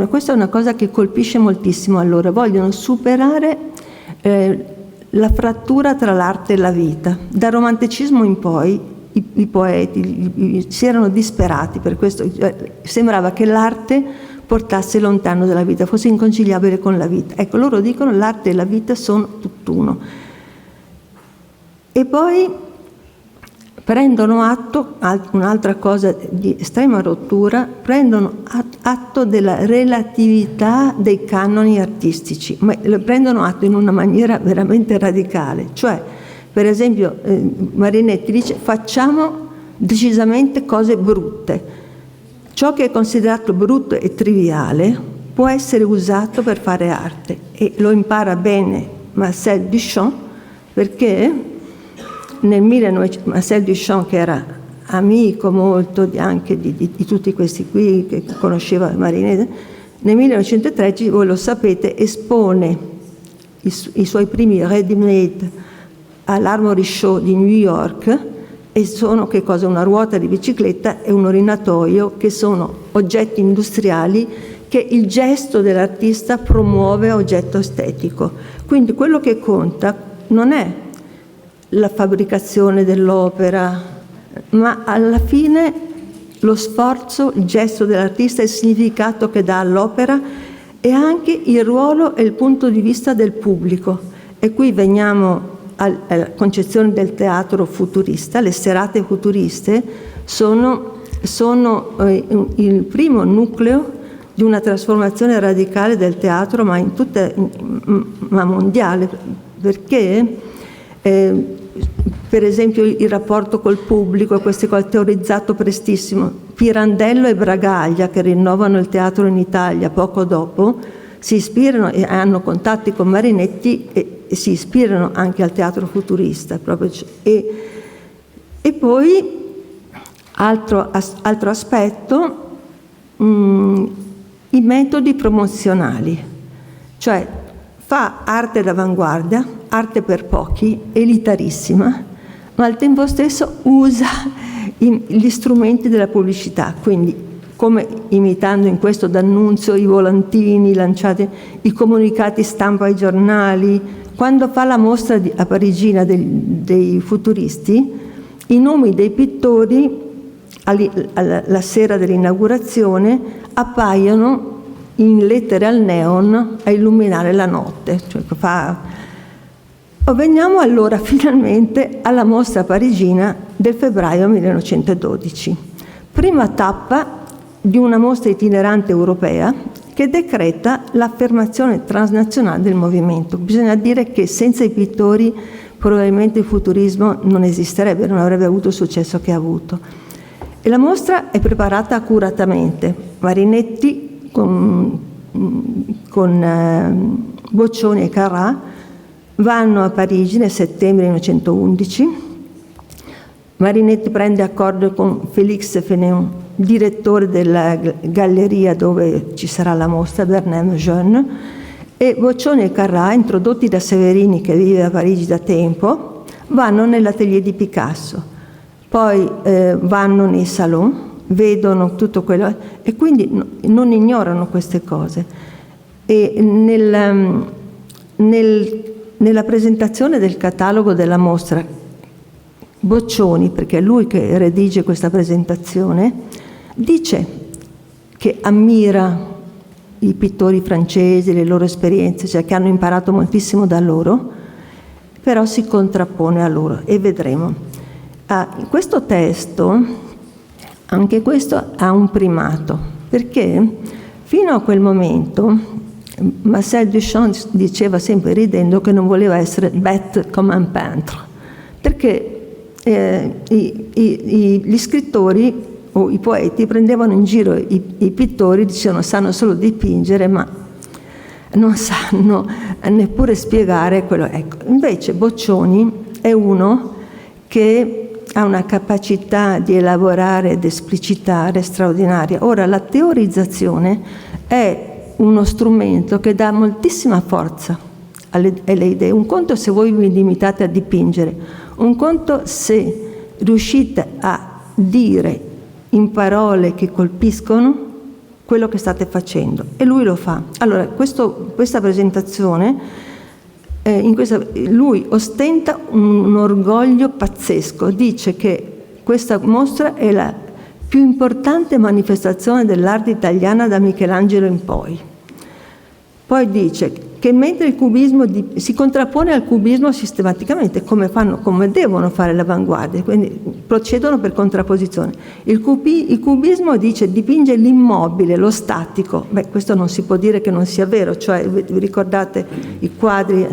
questa è una cosa che colpisce moltissimo a loro, vogliono superare la frattura tra l'arte e la vita. Dal romanticismo in poi i poeti si erano disperati per questo, sembrava che l'arte portasse lontano dalla vita, fosse inconciliabile con la vita. Ecco, loro dicono l'arte e la vita sono tutt'uno. E poi prendono atto, un'altra cosa di estrema rottura, prendono atto della relatività dei canoni artistici, ma lo prendono atto in una maniera veramente radicale, cioè per esempio Marinetti dice facciamo decisamente cose brutte. Ciò che è considerato brutto e triviale può essere usato per fare arte, e lo impara bene Marcel Duchamp, perché nel 1900 Marcel Duchamp, che era amico molto anche di tutti questi qui, che conosceva Marinetti, nel 1913, voi lo sapete, espone i suoi primi ready-made all'Armory Show di New York, e sono che cosa? Una ruota di bicicletta e un orinatoio, che sono oggetti industriali che il gesto dell'artista promuove a oggetto estetico. Quindi quello che conta non è la fabbricazione dell'opera, ma alla fine lo sforzo, il gesto dell'artista, il significato che dà all'opera, e anche il ruolo e il punto di vista del pubblico. E qui veniamo alla concezione del teatro futurista. Le serate futuriste sono il primo nucleo di una trasformazione radicale del teatro, ma mondiale, perché per esempio il rapporto col pubblico, questo è teorizzato prestissimo. Pirandello e Bragaglia, che rinnovano il teatro in Italia poco dopo, si ispirano e hanno contatti con Marinetti, e si ispirano anche al teatro futurista. Proprio. E poi, altro aspetto, i metodi promozionali, cioè fa arte d'avanguardia, arte per pochi, elitarissima, ma al tempo stesso usa gli strumenti della pubblicità, quindi come imitando in questo D'Annunzio i volantini lanciati, i comunicati stampa ai giornali. Quando fa la mostra a Parigina dei futuristi, i nomi dei pittori la sera dell'inaugurazione appaiono in lettere al neon a illuminare la notte. Cioè Veniamo allora finalmente alla mostra parigina del febbraio 1912, prima tappa di una mostra itinerante europea che decreta l'affermazione transnazionale del movimento. Bisogna dire che senza i pittori probabilmente il futurismo non esisterebbe, non avrebbe avuto il successo che ha avuto. E la mostra è preparata accuratamente. Marinetti con Boccioni e Carrà vanno a Parigi nel settembre 1911. Marinetti prende accordo con Félix Fénéon, direttore della galleria dove ci sarà la mostra, Bernheim Jeune, e Boccioni e Carrà, introdotti da Severini che vive a Parigi da tempo, vanno nell'atelier di Picasso, poi vanno nei salon, vedono tutto quello e quindi non ignorano queste cose. E nella presentazione del catalogo della mostra, Boccioni, perché è lui che redige questa presentazione, dice che ammira i pittori francesi, le loro esperienze, cioè che hanno imparato moltissimo da loro, però si contrappone a loro e vedremo. Questo testo, anche questo ha un primato, perché fino a quel momento Marcel Duchamp diceva sempre ridendo che non voleva essere bête comme un peintre, perché gli scrittori o i poeti prendevano in giro i pittori, dicevano sanno solo dipingere ma non sanno neppure spiegare quello. Ecco. Invece Boccioni è uno che ha una capacità di elaborare ed esplicitare straordinaria. Ora, la teorizzazione è uno strumento che dà moltissima forza alle idee. Un conto se voi vi limitate a dipingere, un conto se riuscite a dire in parole che colpiscono quello che state facendo, e lui lo fa. Allora, questa presentazione, lui ostenta un orgoglio pazzesco, dice che questa mostra è la più importante manifestazione dell'arte italiana da Michelangelo in poi. Poi dice che mentre il cubismo si contrappone al cubismo sistematicamente, come devono fare l'avanguardia, quindi procedono per contrapposizione. Il cubismo dice dipinge l'immobile, lo statico. Questo non si può dire che non sia vero, cioè vi ricordate i quadri?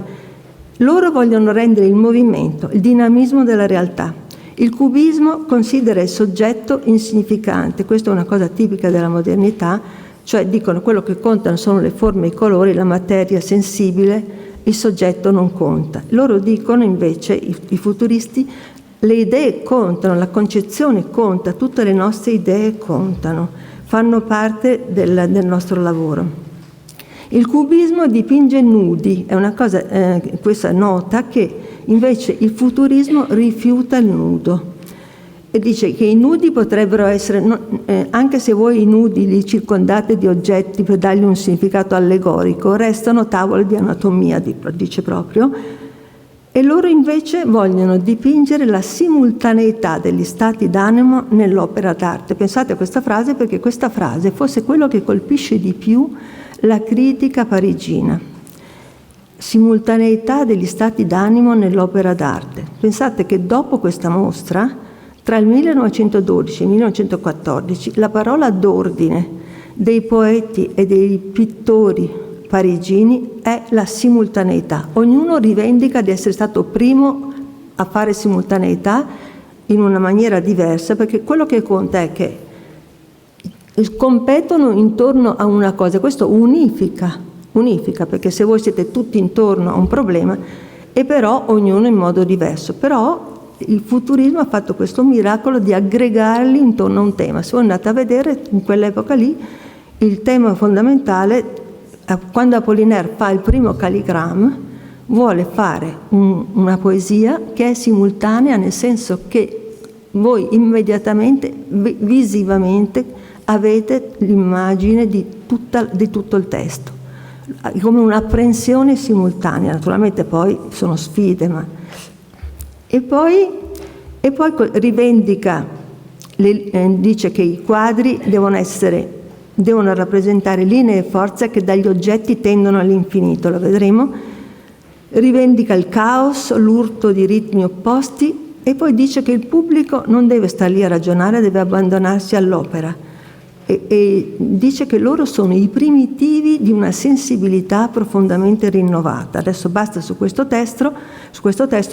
Loro vogliono rendere il movimento, il dinamismo della realtà. Il cubismo considera il soggetto insignificante, questa è una cosa tipica della modernità, cioè dicono quello che contano sono le forme, i colori, la materia sensibile, il soggetto non conta. Loro dicono invece, i futuristi, le idee contano, la concezione conta, tutte le nostre idee contano, fanno parte del nostro lavoro. Il cubismo dipinge nudi, è una cosa, questa nota, che invece il futurismo rifiuta il nudo. E dice che i nudi potrebbero essere, anche se voi i nudi li circondate di oggetti per dargli un significato allegorico, restano tavole di anatomia, dice proprio, e loro invece vogliono dipingere la simultaneità degli stati d'animo nell'opera d'arte. Pensate a questa frase, perché questa frase fosse quello che colpisce di più la critica parigina. Simultaneità degli stati d'animo nell'opera d'arte. Pensate che dopo questa mostra, tra il 1912 e il 1914, la parola d'ordine dei poeti e dei pittori parigini è la simultaneità. Ognuno rivendica di essere stato primo a fare simultaneità in una maniera diversa, perché quello che conta è che competono intorno a una cosa. Questo unifica unifica, perché se voi siete tutti intorno a un problema, e però ognuno in modo diverso. Però il futurismo ha fatto questo miracolo di aggregarli intorno a un tema. Se voi andate a vedere, in quell'epoca lì, il tema fondamentale, quando Apollinaire fa il primo Calligramme, vuole fare una poesia che è simultanea, nel senso che voi immediatamente, visivamente, avete l'immagine di tutto il testo, come un'apprensione simultanea. Naturalmente poi sono sfide, ma... E poi rivendica, dice che i quadri devono rappresentare linee e forze che dagli oggetti tendono all'infinito, lo vedremo. Rivendica il caos, l'urto di ritmi opposti, e poi dice che il pubblico non deve star lì a ragionare, deve abbandonarsi all'opera, e dice che loro sono i primitivi di una sensibilità profondamente rinnovata. Adesso basta su questo testo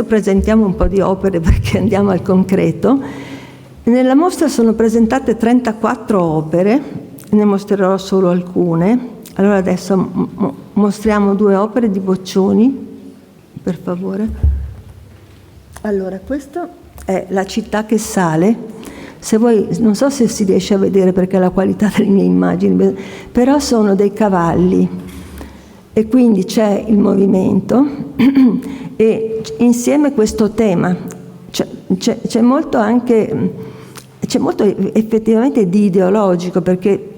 presentiamo un po' di opere perché andiamo al concreto. Nella mostra sono presentate 34 opere, ne mostrerò solo alcune. Allora adesso mostriamo 2 opere di Boccioni, per favore. Allora, questa è La città che sale. Se voi, non so se si riesce a vedere perché la qualità delle mie immagini, però sono dei cavalli e quindi c'è il movimento e insieme questo tema. C'è molto effettivamente di ideologico, perché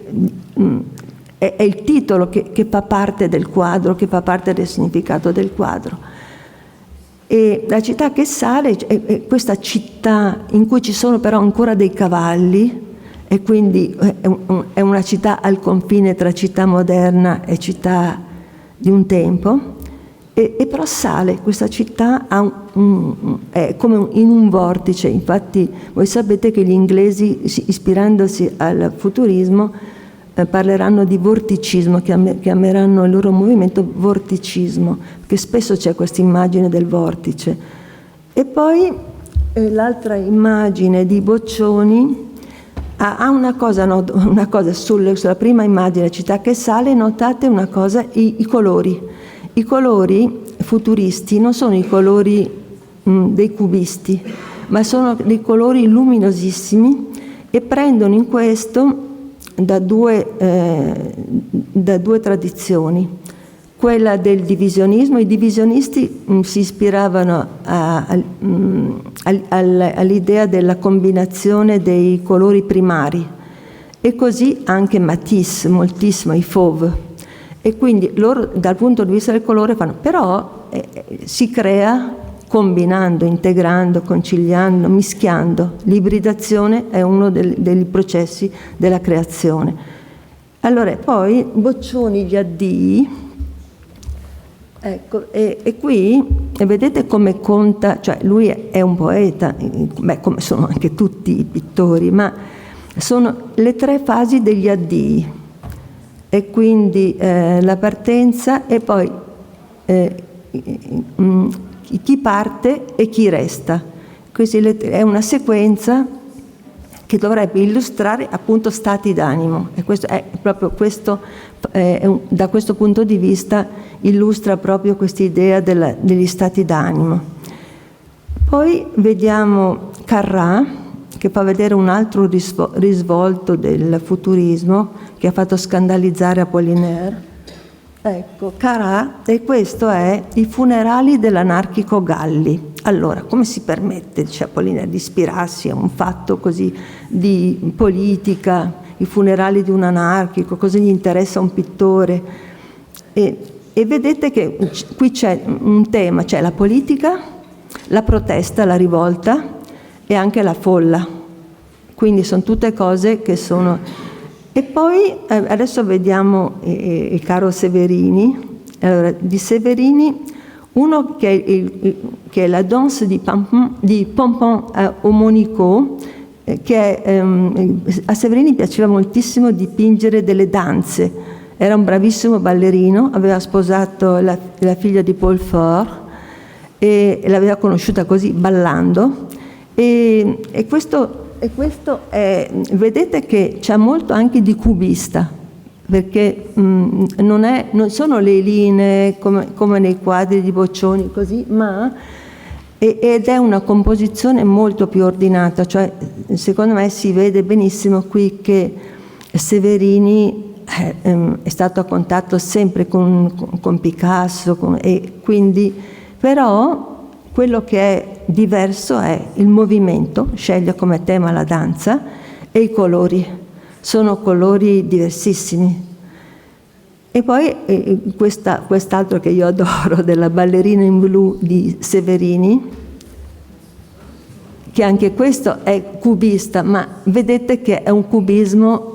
è il titolo che fa parte del quadro, che fa parte del significato del quadro. E La città che sale è questa città in cui ci sono però ancora dei cavalli, e quindi è una città al confine tra città moderna e città di un tempo, e però sale, questa città è come in un vortice. Infatti voi sapete che gli inglesi, ispirandosi al futurismo, parleranno di vorticismo, chiameranno il loro movimento vorticismo, perché spesso c'è questa immagine del vortice. E poi l'altra immagine di Boccioni ha una cosa sulla prima immagine, città che sale, notate una cosa, i colori. I colori futuristi non sono i colori dei cubisti, ma sono dei colori luminosissimi, e prendono in questo da due tradizioni. Quella del divisionismo. I divisionisti si ispiravano all'idea della combinazione dei colori primari, e così anche Matisse, moltissimo, i fauve. E quindi loro dal punto di vista del colore però si crea combinando, integrando, conciliando, mischiando. L'ibridazione è uno dei processi della creazione. Allora, poi Boccioni, gli addii, ecco, e qui vedete come conta, cioè lui è un poeta, come sono anche tutti i pittori, ma sono le 3 fasi degli addii, e quindi la partenza, e poi chi parte e chi resta. Questa è una sequenza che dovrebbe illustrare appunto stati d'animo, e questo è proprio da questo punto di vista illustra proprio questa idea degli stati d'animo. Poi vediamo Carrà, che fa vedere un altro risvolto del futurismo che ha fatto scandalizzare Apollinaire. Ecco, Carrà, e questo è I funerali dell'anarchico Galli. Allora, come si permette, dice Apollinaire, di ispirarsi a un fatto così di politica, i funerali di un anarchico, cosa gli interessa a un pittore? E vedete che qui c'è un tema, c'è la politica, la protesta, la rivolta e anche la folla. Quindi sono tutte cose che sono... E poi adesso vediamo il caro Severini. Allora, di Severini, uno che è la danse di Pompon au Monico, a Severini piaceva moltissimo dipingere delle danze. Era un bravissimo ballerino, aveva sposato la figlia di Paul Fort e l'aveva conosciuta così, ballando. E questo è, vedete che c'è molto anche di cubista, perché non sono le linee come nei quadri di Boccioni, così, ma ed è una composizione molto più ordinata, cioè secondo me si vede benissimo qui che Severini è stato a contatto sempre con Picasso, e quindi, però quello che è diverso è il movimento, sceglie come tema la danza, e i colori, sono colori diversissimi. E poi quest'altro che io adoro, della ballerina in blu di Severini, che anche questo è cubista, ma vedete che è un cubismo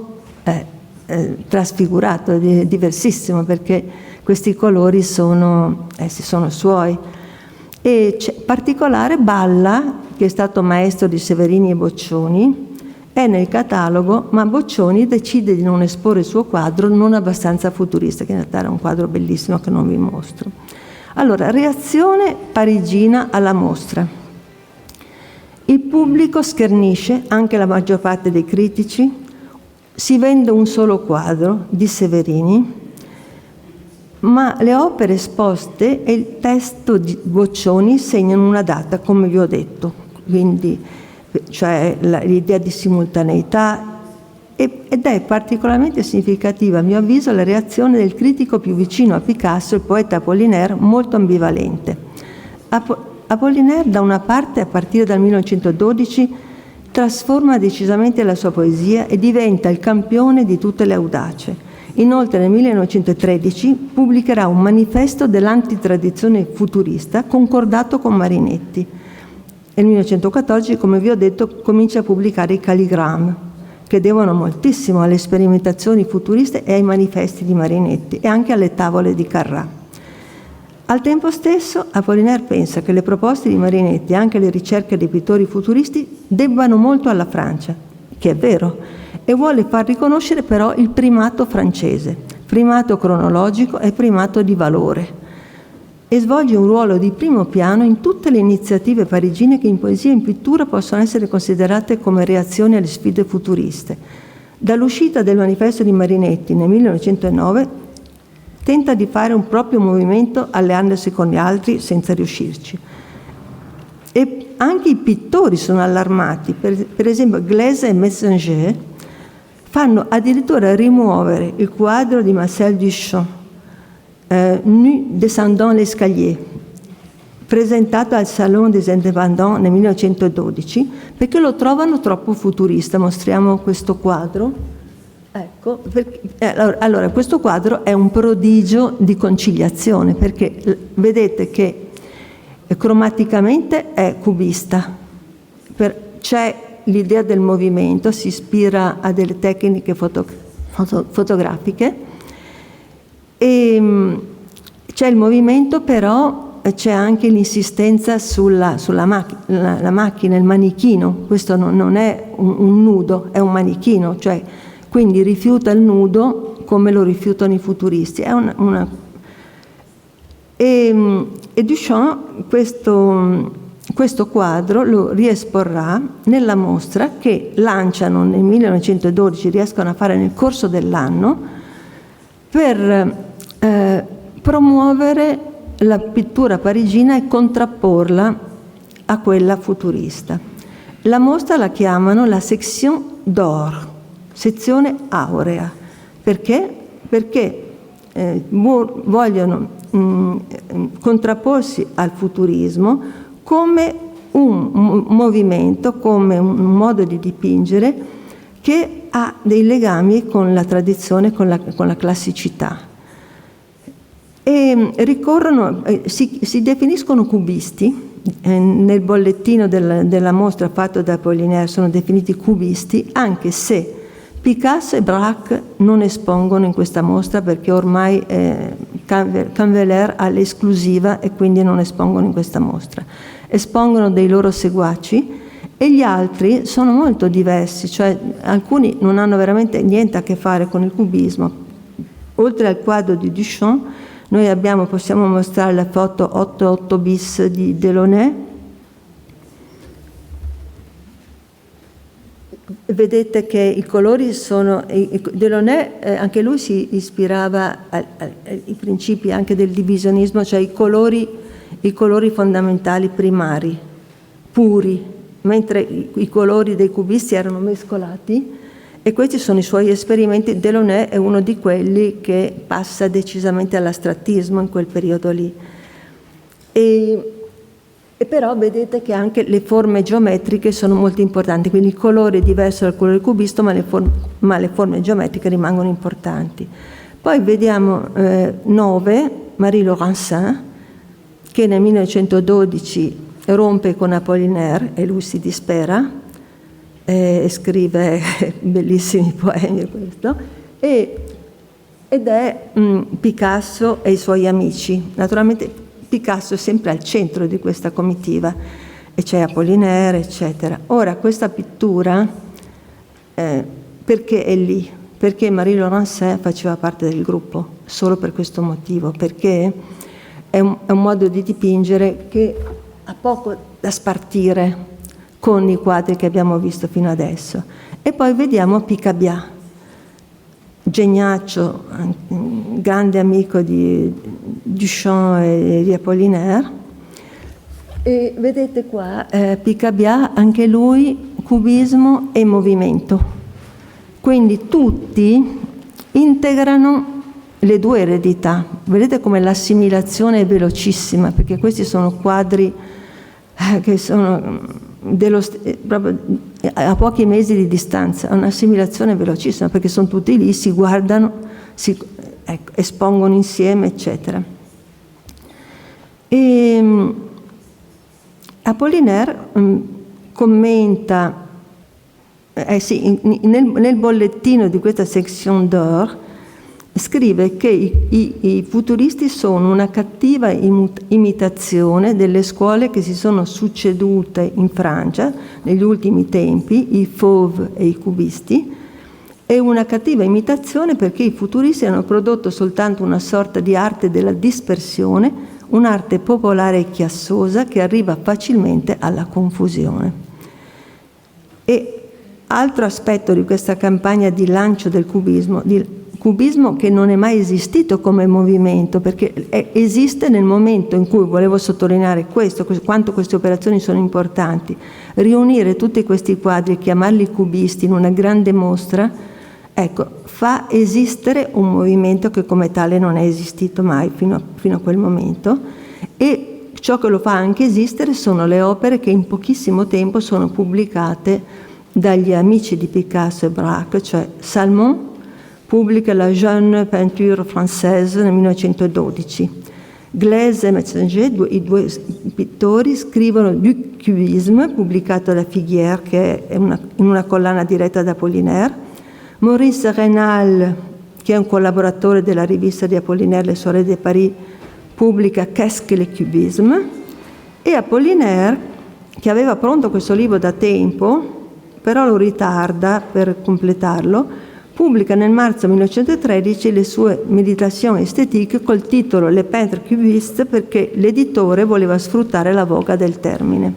trasfigurato, diversissimo, perché questi colori sono suoi. E particolare Balla, che è stato maestro di Severini e Boccioni, è nel catalogo, ma Boccioni decide di non esporre il suo quadro non abbastanza futurista, che in realtà era un quadro bellissimo che non vi mostro. Allora, reazione parigina alla mostra. Il pubblico schernisce, anche la maggior parte dei critici. Si vende un solo quadro di Severini, ma le opere esposte e il testo di Boccioni segnano una data, come vi ho detto, quindi cioè l'idea di simultaneità, ed è particolarmente significativa, a mio avviso, la reazione del critico più vicino a Picasso, il poeta Apollinaire, molto ambivalente. Apollinaire, da una parte, a partire dal 1912, trasforma decisamente la sua poesia e diventa il campione di tutte le audace. Inoltre nel 1913 pubblicherà un manifesto dell'antitradizione futurista concordato con Marinetti. Nel 1914, come vi ho detto, comincia a pubblicare i calligram, che devono moltissimo alle sperimentazioni futuriste e ai manifesti di Marinetti e anche alle tavole di Carrà. Al tempo stesso, Apollinaire pensa che le proposte di Marinetti e anche le ricerche dei pittori futuristi debbano molto alla Francia, che è vero, e vuole far riconoscere però il primato francese, primato cronologico e primato di valore, e svolge un ruolo di primo piano in tutte le iniziative parigine che in poesia e in pittura possono essere considerate come reazioni alle sfide futuriste. Dall'uscita del manifesto di Marinetti nel 1909 tenta di fare un proprio movimento alleandosi con gli altri senza riuscirci. E anche i pittori sono allarmati. Per esempio Glaise e Messinger fanno addirittura rimuovere il quadro di Marcel Duchamp, Nu descendant l'escalier, presentato al Salon des Indépendants nel 1912, perché lo trovano troppo futurista. Mostriamo questo quadro. Ecco, allora questo quadro è un prodigio di conciliazione, perché vedete che cromaticamente è cubista, c'è l'idea del movimento, si ispira a delle tecniche fotografiche, e c'è il movimento, però c'è anche l'insistenza sulla macchina, il manichino. Questo non è un nudo, è un manichino, cioè quindi rifiuta il nudo come lo rifiutano i futuristi. E Duchamp questo quadro lo riesporrà nella mostra che lanciano nel 1912, riescono a fare nel corso dell'anno, per promuovere la pittura parigina e contrapporla a quella futurista. La mostra la chiamano la section d'or, sezione aurea. Perché? Perché vogliono contrapporsi al futurismo come un movimento, come un modo di dipingere che ha dei legami con la tradizione, con la classicità. E si definiscono cubisti. Nel bollettino della mostra fatto da Apollinaire sono definiti cubisti, anche se Picasso e Braque non espongono in questa mostra, perché ormai Canveller ha l'esclusiva e quindi non espongono in questa mostra. Espongono dei loro seguaci e gli altri sono molto diversi, cioè alcuni non hanno veramente niente a che fare con il cubismo. Oltre al quadro di Duchamp, noi possiamo mostrare la foto 88 bis di Delaunay. vedete che i colori sono... Delaunay, anche lui si ispirava ai principi anche del divisionismo, cioè i colori fondamentali primari, puri, mentre i colori dei cubisti erano mescolati, e questi sono i suoi esperimenti. Delaunay è uno di quelli che passa decisamente all'astrattismo in quel periodo lì. E però vedete che anche le forme geometriche sono molto importanti, quindi il colore è diverso dal colore cubista, ma le forme geometriche rimangono importanti. Poi vediamo 9, Marie Laurencin, che nel 1912 rompe con Apollinaire e lui si dispera, e scrive bellissimi poemi questo, ed è Picasso e i suoi amici. Naturalmente Picasso è sempre al centro di questa comitiva, e c'è Apollinaire, eccetera. Ora, questa pittura, perché è lì? Perché Marie Laurencin faceva parte del gruppo, solo per questo motivo, perché è un modo di dipingere che ha poco da spartire con i quadri che abbiamo visto fino adesso. E poi vediamo Picabia, geniaccio, grande amico di Duchamp e di Apollinaire. E vedete qua Picabia, anche lui cubismo e movimento. Quindi tutti integrano le due eredità. Vedete come l'assimilazione è velocissima, perché questi sono quadri che sono proprio a pochi mesi di distanza, un'assimilazione velocissima, perché sono tutti lì, si guardano, espongono insieme, eccetera. E Apollinaire commenta, nel bollettino di questa section d'or, scrive che i futuristi sono una cattiva imitazione delle scuole che si sono succedute in Francia negli ultimi tempi, i Fauve e i cubisti, e una cattiva imitazione perché i futuristi hanno prodotto soltanto una sorta di arte della dispersione, un'arte popolare e chiassosa che arriva facilmente alla confusione. E altro aspetto di questa campagna di lancio del cubismo che non è mai esistito come movimento, perché esiste nel momento in cui, volevo sottolineare questo, quanto queste operazioni sono importanti, riunire tutti questi quadri e chiamarli cubisti in una grande mostra, ecco, fa esistere un movimento che come tale non è esistito mai fino a quel momento, e ciò che lo fa anche esistere sono le opere che in pochissimo tempo sono pubblicate dagli amici di Picasso e Braque, cioè Salmon pubblica la Jeune Peinture Française nel 1912. Glaise e Metzinger, i due pittori, scrivono Du Cubisme, pubblicato da Figuière, che è in una collana diretta da Apollinaire. Maurice Renal, che è un collaboratore della rivista di Apollinaire, Le Soirées de Paris, pubblica Qu'est-ce que le cubisme? E Apollinaire, che aveva pronto questo libro da tempo, però lo ritarda per completarlo, pubblica nel marzo 1913 le sue Méditations esthétiques col titolo Le peintres cubistes, perché l'editore voleva sfruttare la voga del termine.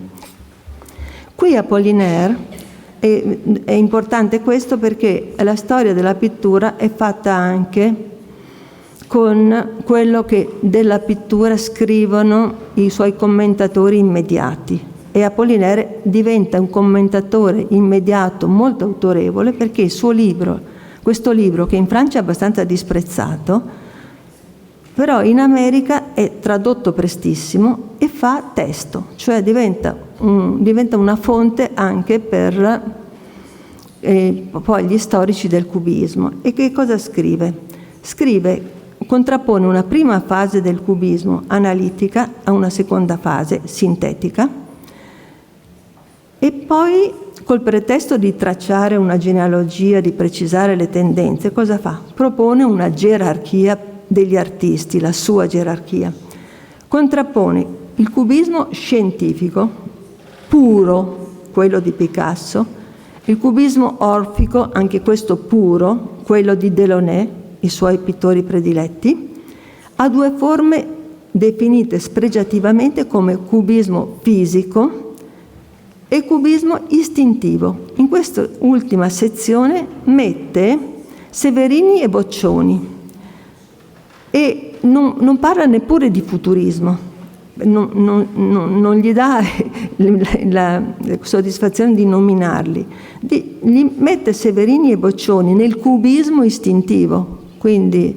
Qui Apollinaire è importante questo perché la storia della pittura è fatta anche con quello che della pittura scrivono i suoi commentatori immediati, e Apollinaire diventa un commentatore immediato molto autorevole perché il suo libro, questo libro che in Francia è abbastanza disprezzato, però in America è tradotto prestissimo e fa testo, cioè diventa una fonte anche per poi gli storici del cubismo. E che cosa scrive? Contrappone una prima fase del cubismo analitica a una seconda fase sintetica, e poi col pretesto di tracciare una genealogia, di precisare le tendenze, cosa fa? Propone una gerarchia degli artisti, la sua gerarchia. Contrappone il cubismo scientifico, puro, quello di Picasso, il cubismo orfico, anche questo puro, quello di Delaunay, i suoi pittori prediletti, ha due forme definite spregiativamente come cubismo fisico e cubismo istintivo. In questa ultima sezione mette Severini e Boccioni e non parla neppure di futurismo, non gli dà la soddisfazione di nominarli, gli mette Severini e Boccioni nel cubismo istintivo, quindi,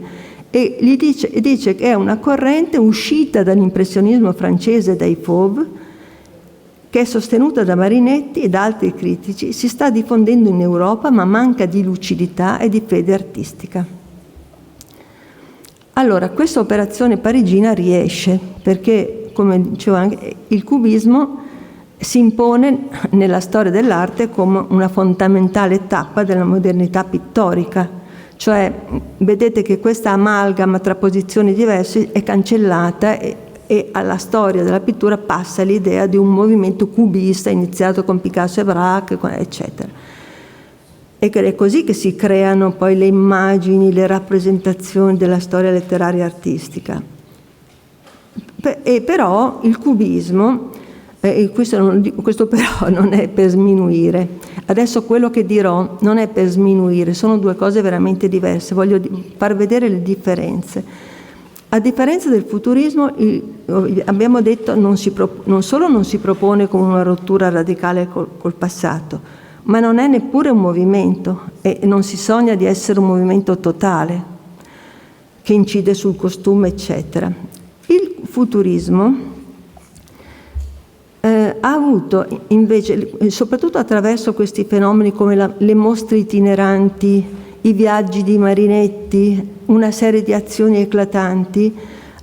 e dice che è una corrente uscita dall'impressionismo francese dai Fauve, che è sostenuta da Marinetti e da altri critici, si sta diffondendo in Europa ma manca di lucidità e di fede artistica. Allora, questa operazione parigina riesce perché, come dicevo anche, il cubismo si impone nella storia dell'arte come una fondamentale tappa della modernità pittorica, cioè vedete che questa amalgama tra posizioni diverse è cancellata e alla storia della pittura passa l'idea di un movimento cubista iniziato con Picasso e Braque, eccetera. E che è così che si creano poi le immagini, le rappresentazioni della storia letteraria e artistica. E però il cubismo, questo però non è per sminuire. Adesso quello che dirò non è per sminuire, sono due cose veramente diverse, voglio far vedere le differenze. A differenza del futurismo, abbiamo detto, non solo non si propone come una rottura radicale col passato, ma non è neppure un movimento e non si sogna di essere un movimento totale che incide sul costume, eccetera. Il futurismo ha avuto invece, soprattutto attraverso questi fenomeni come le mostre itineranti, i viaggi di Marinetti, una serie di azioni eclatanti,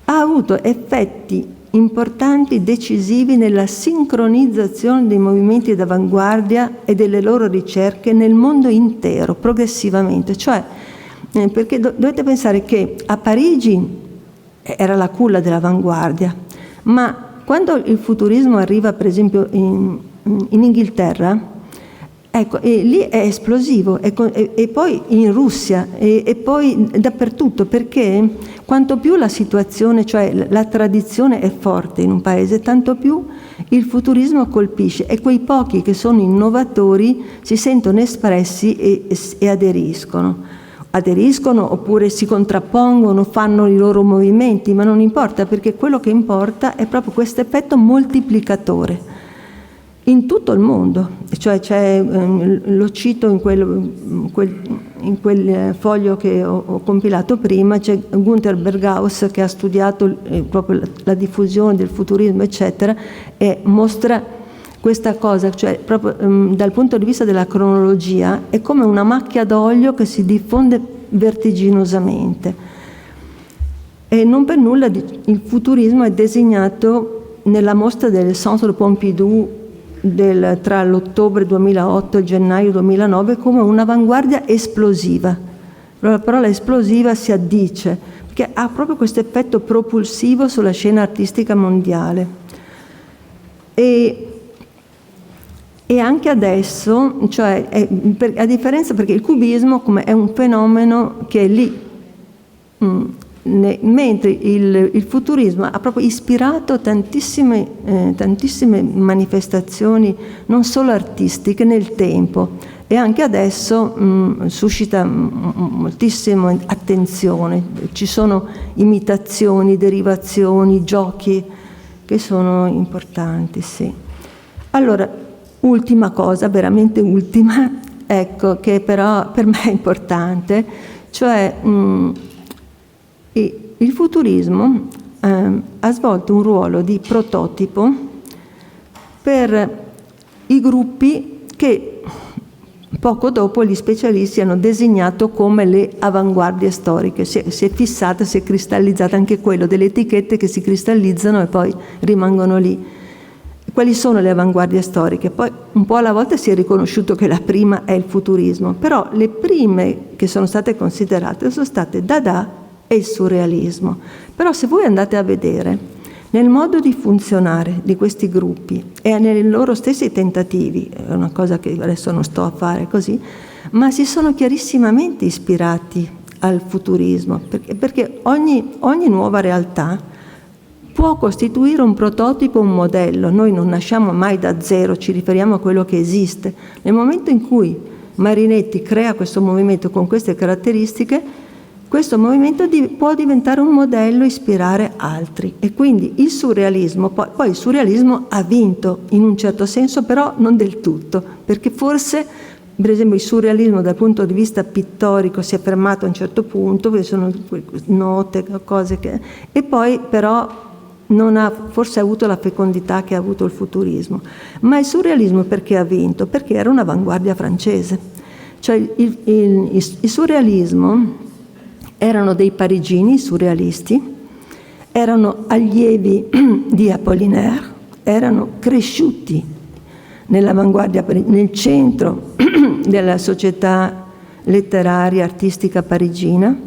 ha avuto effetti importanti, decisivi nella sincronizzazione dei movimenti d'avanguardia e delle loro ricerche nel mondo intero, progressivamente. Cioè, perché dovete pensare che a Parigi era la culla dell'avanguardia, ma quando il futurismo arriva, per esempio, in Inghilterra, ecco, e lì è esplosivo, e poi in Russia, e poi dappertutto, perché quanto più la situazione, cioè la tradizione è forte in un paese, tanto più il futurismo colpisce, e quei pochi che sono innovatori si sentono espressi e aderiscono oppure si contrappongono, fanno i loro movimenti, ma non importa, perché quello che importa è proprio questo effetto moltiplicatore in tutto il mondo. Cioè lo cito in quel foglio che ho compilato prima, c'è Gunther Berghaus che ha studiato proprio la diffusione del futurismo, eccetera, e mostra questa cosa, cioè proprio dal punto di vista della cronologia è come una macchia d'olio che si diffonde vertiginosamente. E non per nulla il futurismo è designato nella mostra del Centre Pompidou tra l'ottobre 2008 e il gennaio 2009 come un'avanguardia esplosiva. La parola esplosiva si addice perché ha proprio questo effetto propulsivo sulla scena artistica mondiale. E anche adesso, cioè a differenza, perché il cubismo come è un fenomeno che è lì, mentre il futurismo ha proprio ispirato tantissime manifestazioni non solo artistiche nel tempo, e anche adesso suscita moltissima attenzione. Ci sono imitazioni, derivazioni, giochi che sono importanti, sì. Allora, ultima cosa, veramente ultima, ecco, che però per me è importante, cioè il futurismo ha svolto un ruolo di prototipo per i gruppi che poco dopo gli specialisti hanno designato come le avanguardie storiche. Si è fissata, si è cristallizzata anche quello, delle etichette che si cristallizzano e poi rimangono lì. Quali sono le avanguardie storiche? Poi un po' alla volta si è riconosciuto che la prima è il futurismo, però le prime che sono state considerate sono state Dada e il surrealismo. Però se voi andate a vedere nel modo di funzionare di questi gruppi e nei loro stessi tentativi, è una cosa che adesso non sto a fare così, ma si sono chiarissimamente ispirati al futurismo, perché ogni nuova realtà può costituire un prototipo, un modello. Noi non nasciamo mai da zero, ci riferiamo a quello che esiste. Nel momento in cui Marinetti crea questo movimento con queste caratteristiche, questo movimento può diventare un modello, ispirare altri. E quindi il surrealismo, poi il surrealismo ha vinto in un certo senso, però non del tutto, perché forse, per esempio, il surrealismo dal punto di vista pittorico si è fermato a un certo punto, perché sono note, cose che... E poi però non ha forse avuto la fecondità che ha avuto il futurismo. Ma il surrealismo perché ha vinto? Perché era un'avanguardia francese. Cioè il surrealismo erano dei parigini surrealisti, erano allievi di Apollinaire, erano cresciuti nell'avanguardia, nel centro della società letteraria, artistica parigina,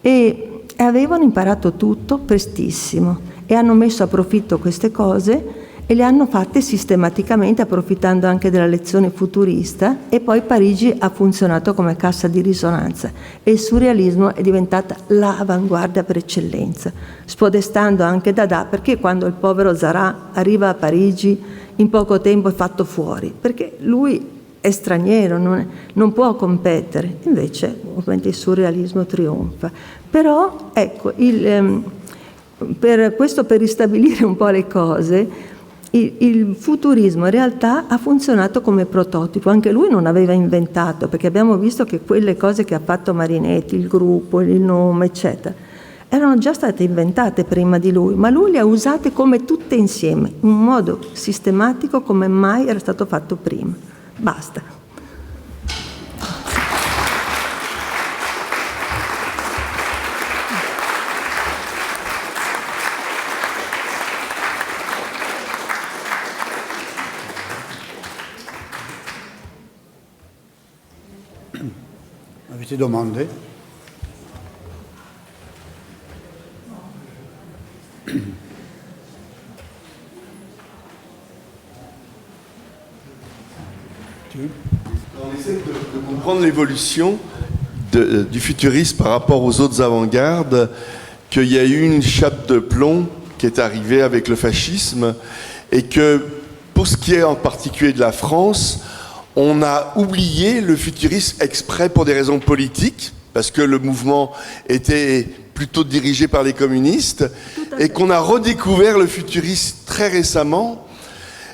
e avevano imparato tutto prestissimo e hanno messo a profitto queste cose e le hanno fatte sistematicamente, approfittando anche della lezione futurista, e poi Parigi ha funzionato come cassa di risonanza e il surrealismo è diventata l'avanguardia per eccellenza, spodestando anche Dada, perché quando il povero Zarà arriva a Parigi in poco tempo è fatto fuori, perché lui è straniero, non può competere, invece ovviamente il surrealismo trionfa. Però ecco, per ristabilire un po' le cose, il futurismo in realtà ha funzionato come prototipo, anche lui non aveva inventato, perché abbiamo visto che quelle cose che ha fatto Marinetti, il gruppo, il nome, eccetera, erano già state inventate prima di lui, ma lui le ha usate come tutte insieme, in un modo sistematico come mai era stato fatto prima. Basta. Avete domande? On essaie de comprendre l'évolution du futurisme par rapport aux autres avant-gardes, qu'il y a eu une chape de plomb qui est arrivée avec le fascisme et que pour ce qui est en particulier de la France, on a oublié le futurisme exprès pour des raisons politiques, parce que le mouvement était plutôt dirigé par les communistes, et qu'on a redécouvert le futurisme très récemment.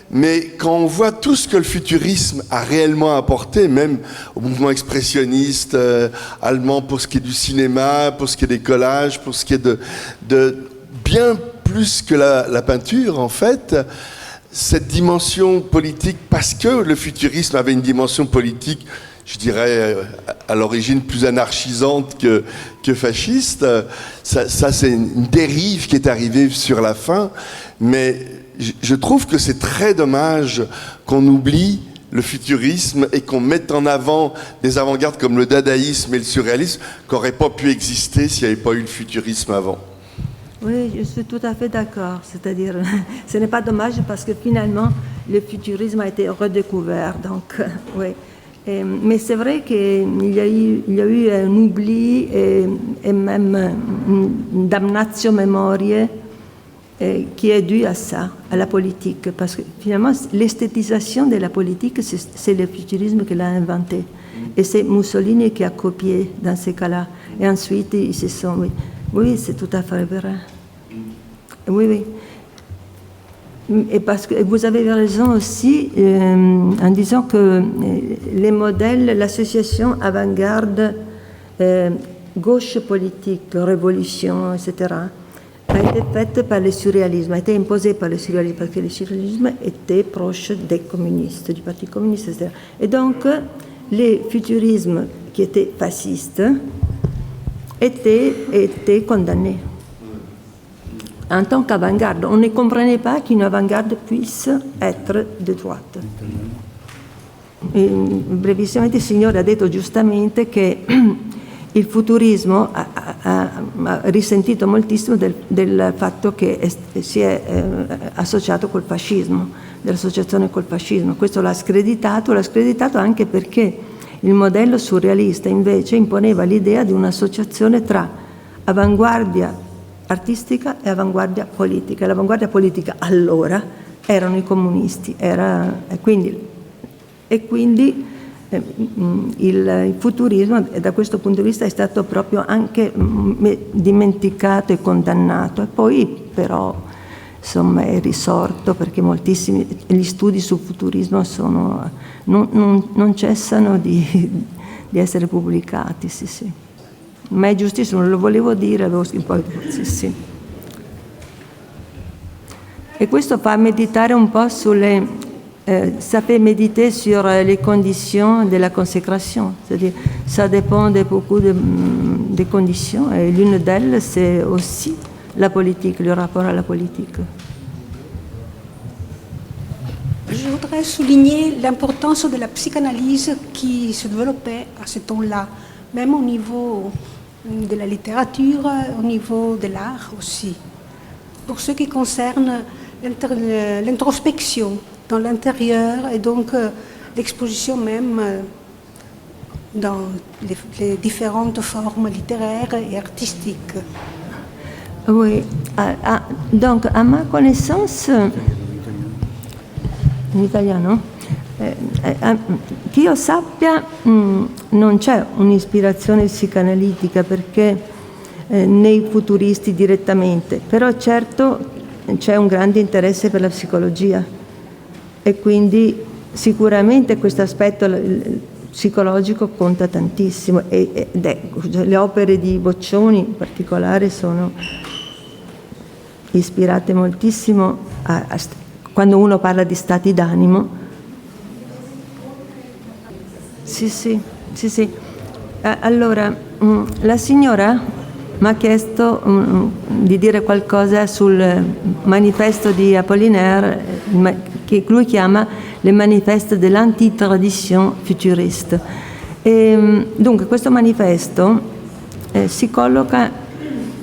Mais quand on voit tout ce que le futurisme a réellement apporté, même au mouvement expressionniste allemand pour ce qui est du cinéma, pour ce qui est des collages, pour ce qui est de bien plus que la peinture en fait, cette dimension politique, parce que le futurisme avait une dimension politique, je dirais à l'origine plus anarchisante que fasciste, ça c'est une dérive qui est arrivée sur la fin, mais je trouve que c'est très dommage qu'on oublie le futurisme et qu'on mette en avant des avant-gardes comme le dadaïsme et le surréalisme qui n'auraient pas pu exister s'il n'y avait pas eu le futurisme avant. Oui, je suis tout à fait d'accord. C'est-à-dire, ce n'est pas dommage parce que finalement, le futurisme a été redécouvert. Donc, oui. Mais c'est vrai qu'il y a eu un oubli et même une damnatio memoriae qui est due à ça, à la politique. Parce que finalement, l'esthétisation de la politique, c'est le futurisme qui l'a inventé. Et c'est Mussolini qui a copié dans ces cas-là. Et ensuite, ils se sont... Oui, oui, c'est tout à fait vrai. Oui, oui. Et parce que vous avez raison aussi en disant que les modèles, l'association avant-garde, gauche politique, révolution, etc., a été faite par le surréalisme, a été imposée par le surréalisme, parce que le surréalisme était proche des communistes, du Parti communiste, etc. Et donc, le futurisme qui était fasciste était condamné. En tant qu'avant-garde, on ne comprenait pas qu'une avant-garde puisse être de droite. E, brevissimamente il Signore ha detto giustamente che il futurismo ha risentito moltissimo del fatto che si è associato col fascismo, dell'associazione col fascismo. Questo l'ha screditato anche perché il modello surrealista invece imponeva l'idea di un'associazione tra avanguardia artistica e avanguardia politica. L'avanguardia politica allora erano i comunisti, e quindi il futurismo da questo punto di vista è stato proprio anche dimenticato e condannato, e poi però insomma è risorto perché moltissimi gli studi sul futurismo non cessano di essere pubblicati, sì. Ma è giustissimo, lo volevo dire, sì. E questo fa meditare un po' ça fait méditer sur les conditions de la consécration, c'est-à-dire ça dépend de beaucoup de conditions, et l'une d'elles c'est aussi la politique, le rapport à la politique. Je voudrais souligner l'importance de la psychanalyse qui se développait à ce temps-là, même au niveau de la littérature, au niveau de l'art aussi. Pour ce qui concerne l'introspection dans l'intérieur et donc l'exposition même dans les différentes formes littéraires et artistiques. Oui, donc à ma connaissance, in italiano, che io sappia non c'è un'ispirazione psicanalitica perché nei futuristi direttamente, però certo c'è un grande interesse per la psicologia e quindi sicuramente questo aspetto psicologico conta tantissimo le opere di Boccioni in particolare sono ispirate moltissimo quando uno parla di stati d'animo. Sì. Allora, la signora mi ha chiesto di dire qualcosa sul manifesto di Apollinaire, che lui chiama le manifeste de l'antitradition futuriste. Dunque, questo manifesto si colloca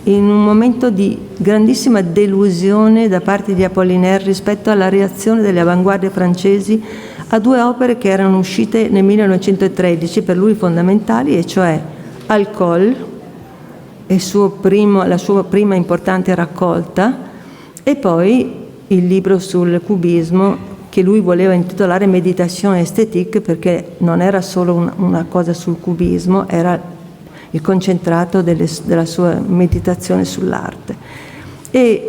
in un momento di grandissima delusione da parte di Apollinaire rispetto alla reazione delle avanguardie francesi a due opere che erano uscite nel 1913 per lui fondamentali, e cioè Alcool, la sua prima importante raccolta, e poi il libro sul cubismo che lui voleva intitolare Méditation esthétique, perché non era solo una cosa sul cubismo, era il concentrato della sua meditazione sull'arte. E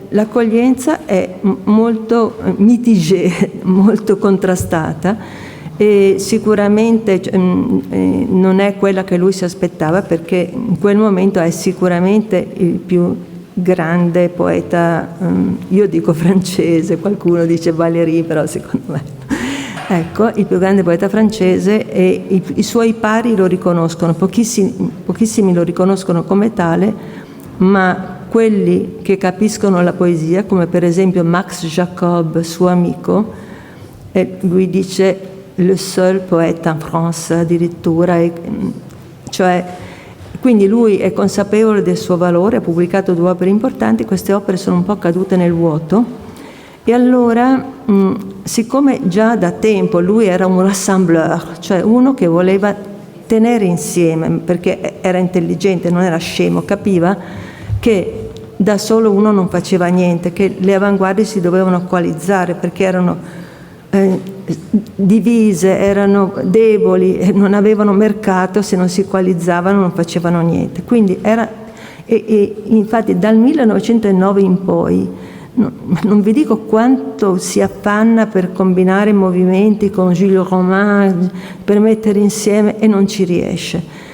l'accoglienza è molto mitigée, molto contrastata, e sicuramente non è quella che lui si aspettava, perché in quel momento è sicuramente il più grande poeta, io dico francese, qualcuno dice Valéry, però secondo me ecco, il più grande poeta francese, e i suoi pari lo riconoscono, pochissimi lo riconoscono come tale, ma quelli che capiscono la poesia, come per esempio Max Jacob, suo amico, lui dice le seul poète en France addirittura, cioè, quindi lui è consapevole del suo valore, ha pubblicato 2 opere importanti, queste opere sono un po' cadute nel vuoto, e allora siccome già da tempo lui era un rassembleur, cioè uno che voleva tenere insieme, perché era intelligente, non era scemo, capiva che da solo uno non faceva niente, che le avanguardie si dovevano coalizzare perché erano divise, erano deboli, non avevano mercato, se non si coalizzavano non facevano niente. Quindi infatti dal 1909 in poi non vi dico quanto si affanna per combinare movimenti con Jules Romain, per mettere insieme, e non ci riesce.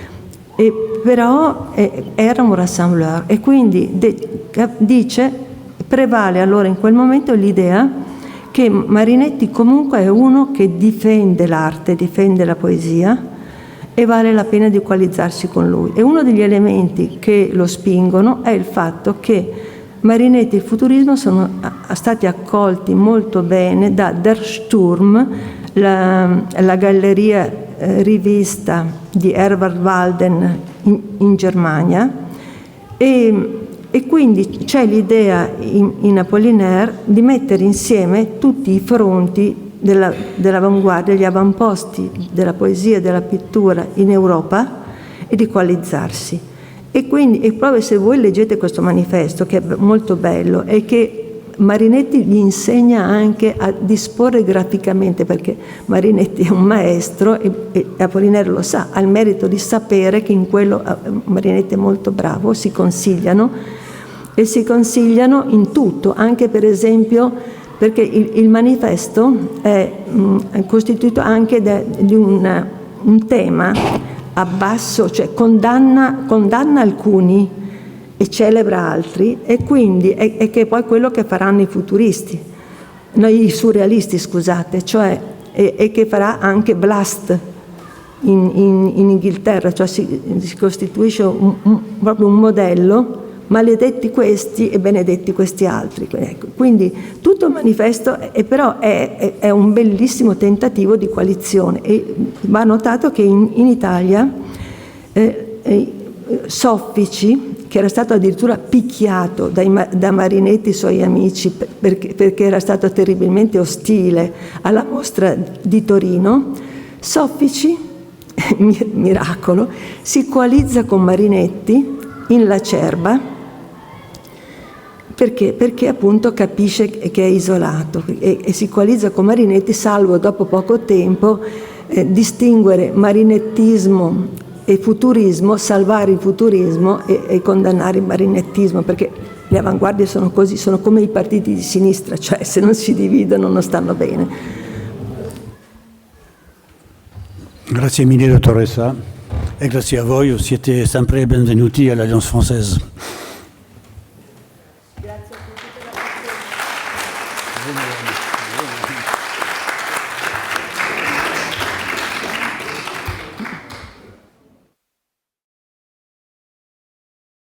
Però era un rassembleur, e quindi prevale allora in quel momento l'idea che Marinetti comunque è uno che difende l'arte, difende la poesia, e vale la pena di coalizzarsi con lui. E uno degli elementi che lo spingono è il fatto che Marinetti e il futurismo sono stati accolti molto bene da Der Sturm, la galleria rivista di Herwart Walden in Germania, e quindi c'è l'idea in Apollinaire di mettere insieme tutti i fronti dell'avanguardia, gli avamposti della poesia e della pittura in Europa, e di coalizzarsi. E quindi, e proprio se voi leggete questo manifesto, che è molto bello, è che Marinetti vi insegna anche a disporre graficamente, perché Marinetti è un maestro e Apollinaire lo sa, ha il merito di sapere che in quello Marinetti è molto bravo, si consigliano e si consigliano in tutto, anche per esempio perché il manifesto è costituito anche di un tema a basso, cioè condanna alcuni e celebra altri, e quindi è che poi quello che faranno i futuristi, no, i surrealisti, scusate, cioè e che farà anche Blast in Inghilterra, cioè si costituisce proprio un modello, maledetti questi e benedetti questi altri. Ecco, quindi tutto il manifesto però è un bellissimo tentativo di coalizione, e va notato che in Italia Soffici, che era stato addirittura picchiato da Marinetti e i suoi amici perché era stato terribilmente ostile alla mostra di Torino, Soffici, miracolo, si coalizza con Marinetti in Lacerba perché appunto capisce che è isolato e si coalizza con Marinetti, salvo dopo poco tempo distinguere marinettismo e futurismo, salvare il futurismo e condannare il marinettismo, perché le avanguardie sono così, sono come i partiti di sinistra, cioè se non si dividono non stanno bene. Grazie mille dottoressa e grazie a voi, siete sempre benvenuti all'Alliance Française.